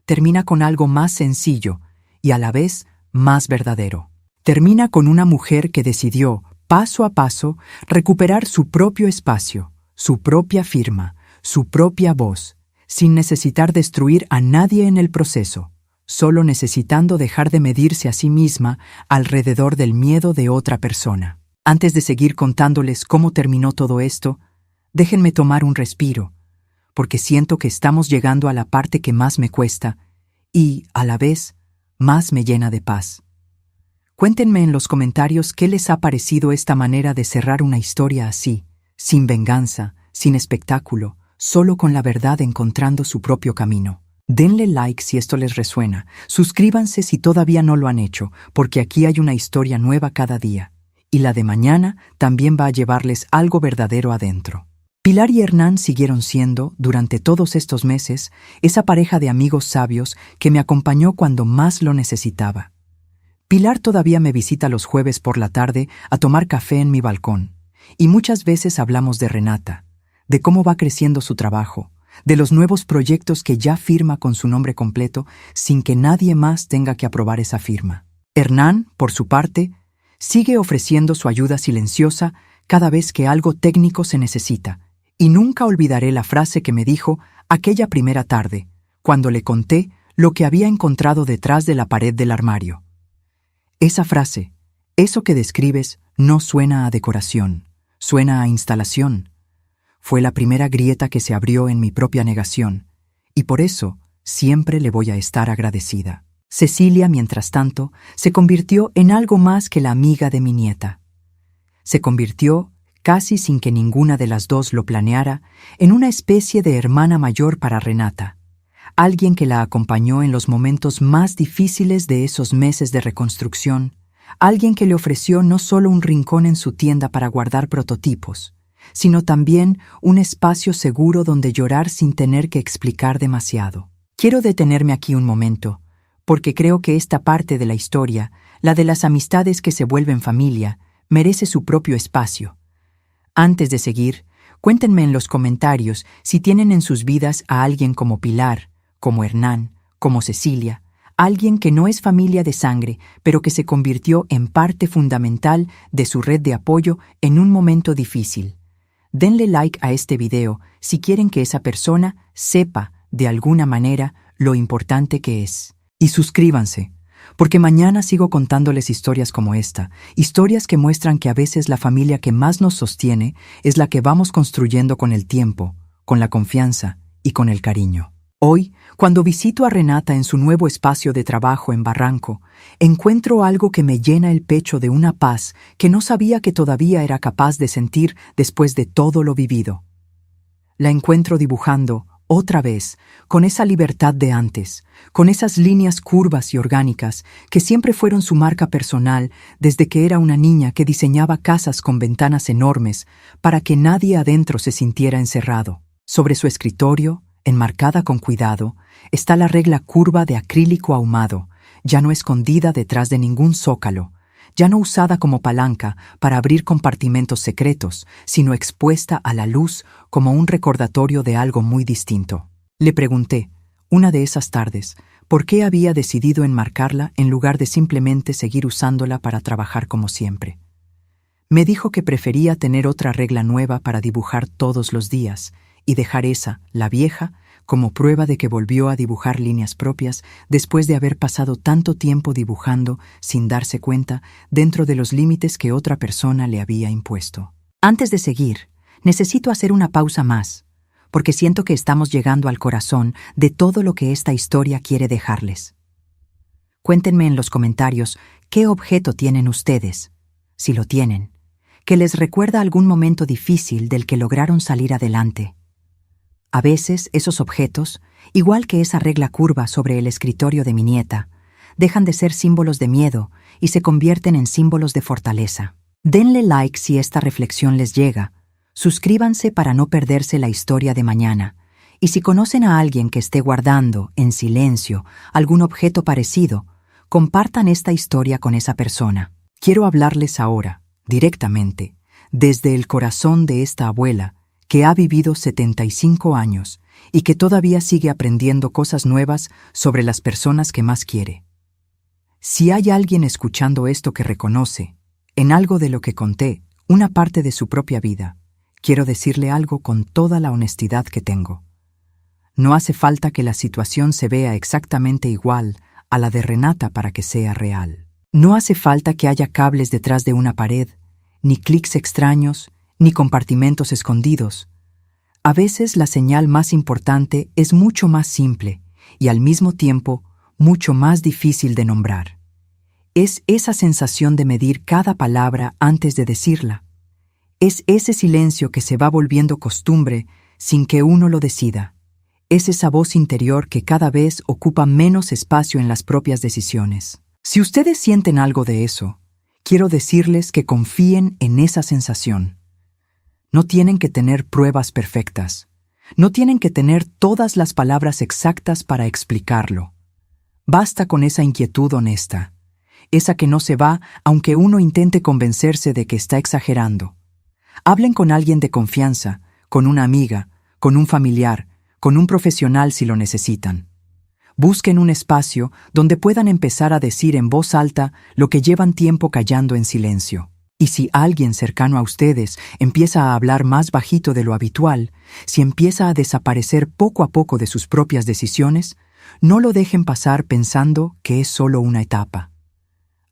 Termina con algo más sencillo y a la vez más verdadero. Termina con una mujer que decidió, paso a paso, recuperar su propio espacio, su propia firma, su propia voz, sin necesitar destruir a nadie en el proceso, solo necesitando dejar de medirse a sí misma alrededor del miedo de otra persona. Antes de seguir contándoles cómo terminó todo esto, déjenme tomar un respiro, porque siento que estamos llegando a la parte que más me cuesta y, a la vez, más me llena de paz. Cuéntenme en los comentarios qué les ha parecido esta manera de cerrar una historia así, sin venganza, sin espectáculo, solo con la verdad encontrando su propio camino. Denle like si esto les resuena, suscríbanse si todavía no lo han hecho, porque aquí hay una historia nueva cada día, y la de mañana también va a llevarles algo verdadero adentro. Pilar y Hernán siguieron siendo, durante todos estos meses, esa pareja de amigos sabios que me acompañó cuando más lo necesitaba. Pilar todavía me visita los jueves por la tarde a tomar café en mi balcón, y muchas veces hablamos de Renata, de cómo va creciendo su trabajo, de los nuevos proyectos que ya firma con su nombre completo sin que nadie más tenga que aprobar esa firma. Hernán, por su parte, sigue ofreciendo su ayuda silenciosa cada vez que algo técnico se necesita, y nunca olvidaré la frase que me dijo aquella primera tarde, cuando le conté lo que había encontrado detrás de la pared del armario. Esa frase, eso que describes, no suena a decoración, suena a instalación. Fue la primera grieta que se abrió en mi propia negación, y por eso siempre le voy a estar agradecida. Cecilia, mientras tanto, se convirtió en algo más que la amiga de mi nieta. Se convirtió, casi sin que ninguna de las dos lo planeara, en una especie de hermana mayor para Renata, alguien que la acompañó en los momentos más difíciles de esos meses de reconstrucción, alguien que le ofreció no solo un rincón en su tienda para guardar prototipos, sino también un espacio seguro donde llorar sin tener que explicar demasiado. Quiero detenerme aquí un momento, porque creo que esta parte de la historia, la de las amistades que se vuelven familia, merece su propio espacio. Antes de seguir, cuéntenme en los comentarios si tienen en sus vidas a alguien como Pilar, como Hernán, como Cecilia, alguien que no es familia de sangre, pero que se convirtió en parte fundamental de su red de apoyo en un momento difícil. Denle like a este video si quieren que esa persona sepa, de alguna manera, lo importante que es. Y suscríbanse, porque mañana sigo contándoles historias como esta, historias que muestran que a veces la familia que más nos sostiene es la que vamos construyendo con el tiempo, con la confianza y con el cariño. Hoy, cuando visito a Renata en su nuevo espacio de trabajo en Barranco, encuentro algo que me llena el pecho de una paz que no sabía que todavía era capaz de sentir después de todo lo vivido. La encuentro dibujando, otra vez, con esa libertad de antes, con esas líneas curvas y orgánicas que siempre fueron su marca personal desde que era una niña que diseñaba casas con ventanas enormes para que nadie adentro se sintiera encerrado. Sobre su escritorio, enmarcada con cuidado, está la regla curva de acrílico ahumado, ya no escondida detrás de ningún zócalo, ya no usada como palanca para abrir compartimentos secretos, sino expuesta a la luz como un recordatorio de algo muy distinto. Le pregunté, una de esas tardes, por qué había decidido enmarcarla en lugar de simplemente seguir usándola para trabajar como siempre. Me dijo que prefería tener otra regla nueva para dibujar todos los días, y dejar esa, la vieja, como prueba de que volvió a dibujar líneas propias después de haber pasado tanto tiempo dibujando sin darse cuenta dentro de los límites que otra persona le había impuesto. Antes de seguir, necesito hacer una pausa más, porque siento que estamos llegando al corazón de todo lo que esta historia quiere dejarles. Cuéntenme en los comentarios qué objeto tienen ustedes, si lo tienen, que les recuerda algún momento difícil del que lograron salir adelante. A veces esos objetos, igual que esa regla curva sobre el escritorio de mi nieta, dejan de ser símbolos de miedo y se convierten en símbolos de fortaleza. Denle like si esta reflexión les llega, suscríbanse para no perderse la historia de mañana Y si conocen a alguien que esté guardando, en silencio, algún objeto parecido, compartan esta historia con esa persona. Quiero hablarles ahora, directamente, desde el corazón de esta abuela, que ha vivido 75 años y que todavía sigue aprendiendo cosas nuevas sobre las personas que más quiere. Si hay alguien escuchando esto que reconoce, en algo de lo que conté, una parte de su propia vida, quiero decirle algo con toda la honestidad que tengo. No hace falta que la situación se vea exactamente igual a la de Renata para que sea real. No hace falta que haya cables detrás de una pared, ni clics extraños, ni compartimentos escondidos. A veces la señal más importante es mucho más simple y al mismo tiempo mucho más difícil de nombrar. Es esa sensación de medir cada palabra antes de decirla. Es ese silencio que se va volviendo costumbre sin que uno lo decida. Es esa voz interior que cada vez ocupa menos espacio en las propias decisiones. Si ustedes sienten algo de eso, quiero decirles que confíen en esa sensación. No tienen que tener pruebas perfectas. No tienen que tener todas las palabras exactas para explicarlo. Basta con esa inquietud honesta, esa que no se va aunque uno intente convencerse de que está exagerando. Hablen con alguien de confianza, con una amiga, con un familiar, con un profesional si lo necesitan. Busquen un espacio donde puedan empezar a decir en voz alta lo que llevan tiempo callando en silencio. Y si alguien cercano a ustedes empieza a hablar más bajito de lo habitual, si empieza a desaparecer poco a poco de sus propias decisiones, no lo dejen pasar pensando que es solo una etapa.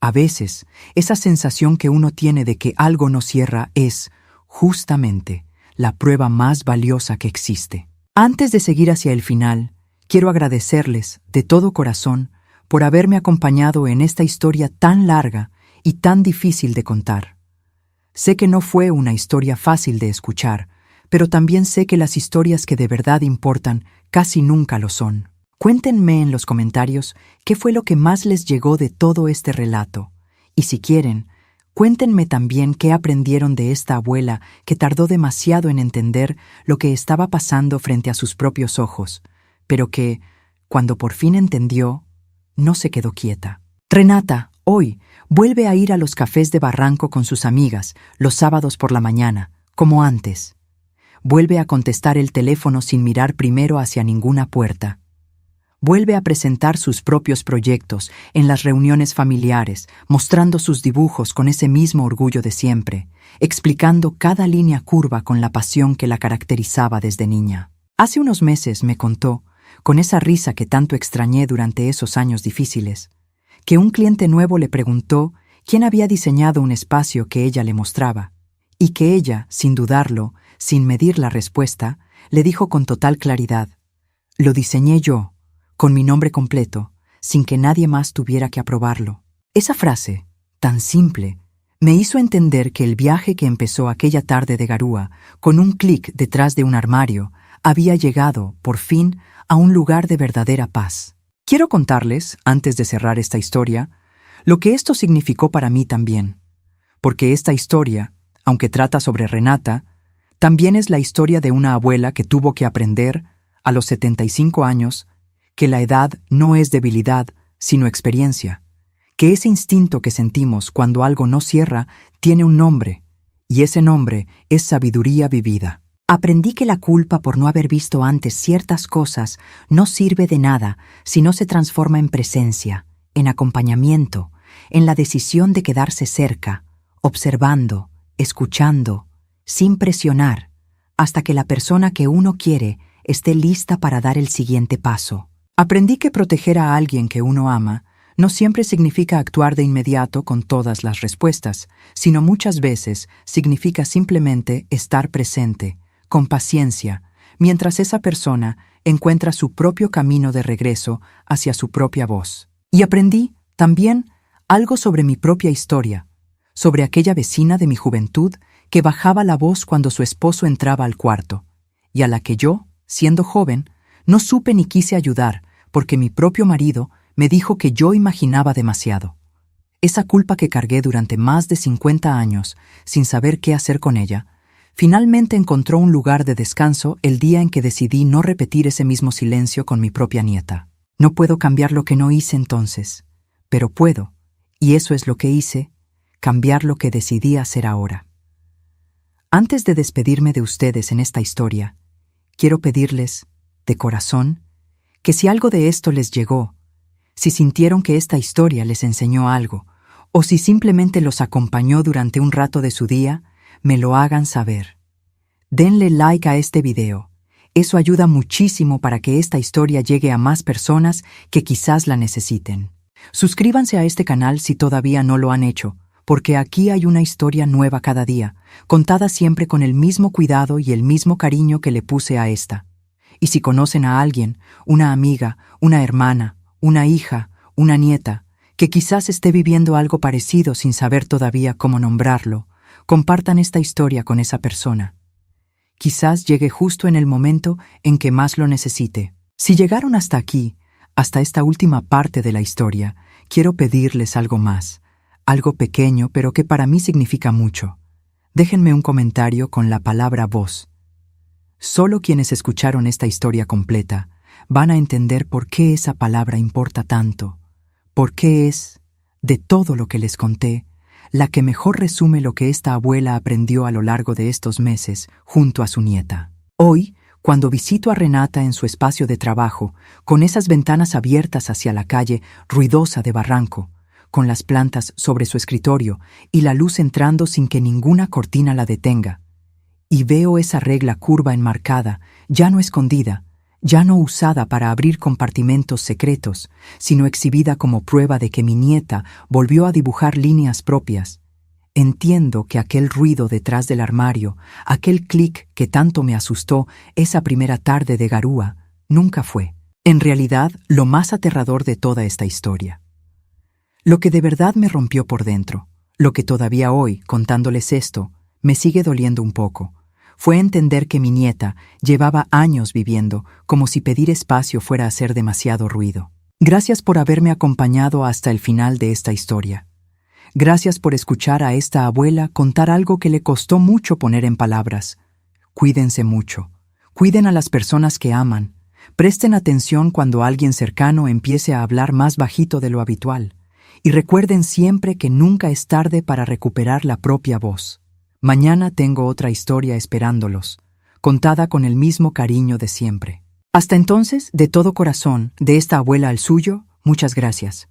A veces, esa sensación que uno tiene de que algo no cierra es, justamente, la prueba más valiosa que existe. Antes de seguir hacia el final, quiero agradecerles, de todo corazón, por haberme acompañado en esta historia tan larga y tan difícil de contar. Sé que no fue una historia fácil de escuchar, pero también sé que las historias que de verdad importan casi nunca lo son. Cuéntenme en los comentarios qué fue lo que más les llegó de todo este relato. Y si quieren, cuéntenme también qué aprendieron de esta abuela que tardó demasiado en entender lo que estaba pasando frente a sus propios ojos, pero que, cuando por fin entendió, no se quedó quieta. Renata, hoy, vuelve a ir a los cafés de Barranco con sus amigas, los sábados por la mañana, como antes. Vuelve a contestar el teléfono sin mirar primero hacia ninguna puerta. Vuelve a presentar sus propios proyectos en las reuniones familiares, mostrando sus dibujos con ese mismo orgullo de siempre, explicando cada línea curva con la pasión que la caracterizaba desde niña. Hace unos meses me contó, con esa risa que tanto extrañé durante esos años difíciles, que un cliente nuevo le preguntó quién había diseñado un espacio que ella le mostraba, y que ella, sin dudarlo, sin medir la respuesta, le dijo con total claridad: «Lo diseñé yo, con mi nombre completo, sin que nadie más tuviera que aprobarlo». Esa frase, tan simple, me hizo entender que el viaje que empezó aquella tarde de garúa, con un clic detrás de un armario, había llegado, por fin, a un lugar de verdadera paz. Quiero contarles, antes de cerrar esta historia, lo que esto significó para mí también, porque esta historia, aunque trata sobre Renata, también es la historia de una abuela que tuvo que aprender, a los 75 años, que la edad no es debilidad, sino experiencia, que ese instinto que sentimos cuando algo no cierra tiene un nombre, y ese nombre es sabiduría vivida. Aprendí que la culpa por no haber visto antes ciertas cosas no sirve de nada si no se transforma en presencia, en acompañamiento, en la decisión de quedarse cerca, observando, escuchando, sin presionar, hasta que la persona que uno quiere esté lista para dar el siguiente paso. Aprendí que proteger a alguien que uno ama no siempre significa actuar de inmediato con todas las respuestas, sino muchas veces significa simplemente estar presente, con paciencia, mientras esa persona encuentra su propio camino de regreso hacia su propia voz. Y aprendí, también, algo sobre mi propia historia, sobre aquella vecina de mi juventud que bajaba la voz cuando su esposo entraba al cuarto, y a la que yo, siendo joven, no supe ni quise ayudar, porque mi propio marido me dijo que yo imaginaba demasiado. Esa culpa que cargué durante más de 50 años, sin saber qué hacer con ella, Finalmente encontró un lugar de descanso el día en que decidí no repetir ese mismo silencio con mi propia nieta. No puedo cambiar lo que no hice entonces, pero puedo, y eso es lo que hice, cambiar lo que decidí hacer ahora. Antes de despedirme de ustedes en esta historia, quiero pedirles, de corazón, que si algo de esto les llegó, si sintieron que esta historia les enseñó algo, o si simplemente los acompañó durante un rato de su día, me lo hagan saber. Denle like a este video. Eso ayuda muchísimo para que esta historia llegue a más personas que quizás la necesiten. Suscríbanse a este canal si todavía no lo han hecho, porque aquí hay una historia nueva cada día, contada siempre con el mismo cuidado y el mismo cariño que le puse a esta. Y si conocen a alguien, una amiga, una hermana, una hija, una nieta, que quizás esté viviendo algo parecido sin saber todavía cómo nombrarlo, compartan esta historia con esa persona. Quizás llegue justo en el momento en que más lo necesite. Si llegaron hasta aquí, hasta esta última parte de la historia, quiero pedirles algo más, algo pequeño pero que para mí significa mucho. Déjenme un comentario con la palabra voz. Solo quienes escucharon esta historia completa van a entender por qué esa palabra importa tanto, por qué es, de todo lo que les conté, la que mejor resume lo que esta abuela aprendió a lo largo de estos meses junto a su nieta. Hoy, cuando visito a Renata en su espacio de trabajo, con esas ventanas abiertas hacia la calle ruidosa de Barranco, con las plantas sobre su escritorio y la luz entrando sin que ninguna cortina la detenga, y veo esa regla curva enmarcada, ya no escondida, ya no usada para abrir compartimentos secretos, sino exhibida como prueba de que mi nieta volvió a dibujar líneas propias. Entiendo que aquel ruido detrás del armario, aquel clic que tanto me asustó esa primera tarde de garúa, nunca fue, en realidad, lo más aterrador de toda esta historia. Lo que de verdad me rompió por dentro, lo que todavía hoy, contándoles esto, me sigue doliendo un poco, fue entender que mi nieta llevaba años viviendo como si pedir espacio fuera a hacer demasiado ruido. Gracias por haberme acompañado hasta el final de esta historia. Gracias por escuchar a esta abuela contar algo que le costó mucho poner en palabras. Cuídense mucho. Cuiden a las personas que aman. Presten atención cuando alguien cercano empiece a hablar más bajito de lo habitual. Y recuerden siempre que nunca es tarde para recuperar la propia voz. Mañana tengo otra historia esperándolos, contada con el mismo cariño de siempre. Hasta entonces, de todo corazón, de esta abuela al suyo, muchas gracias.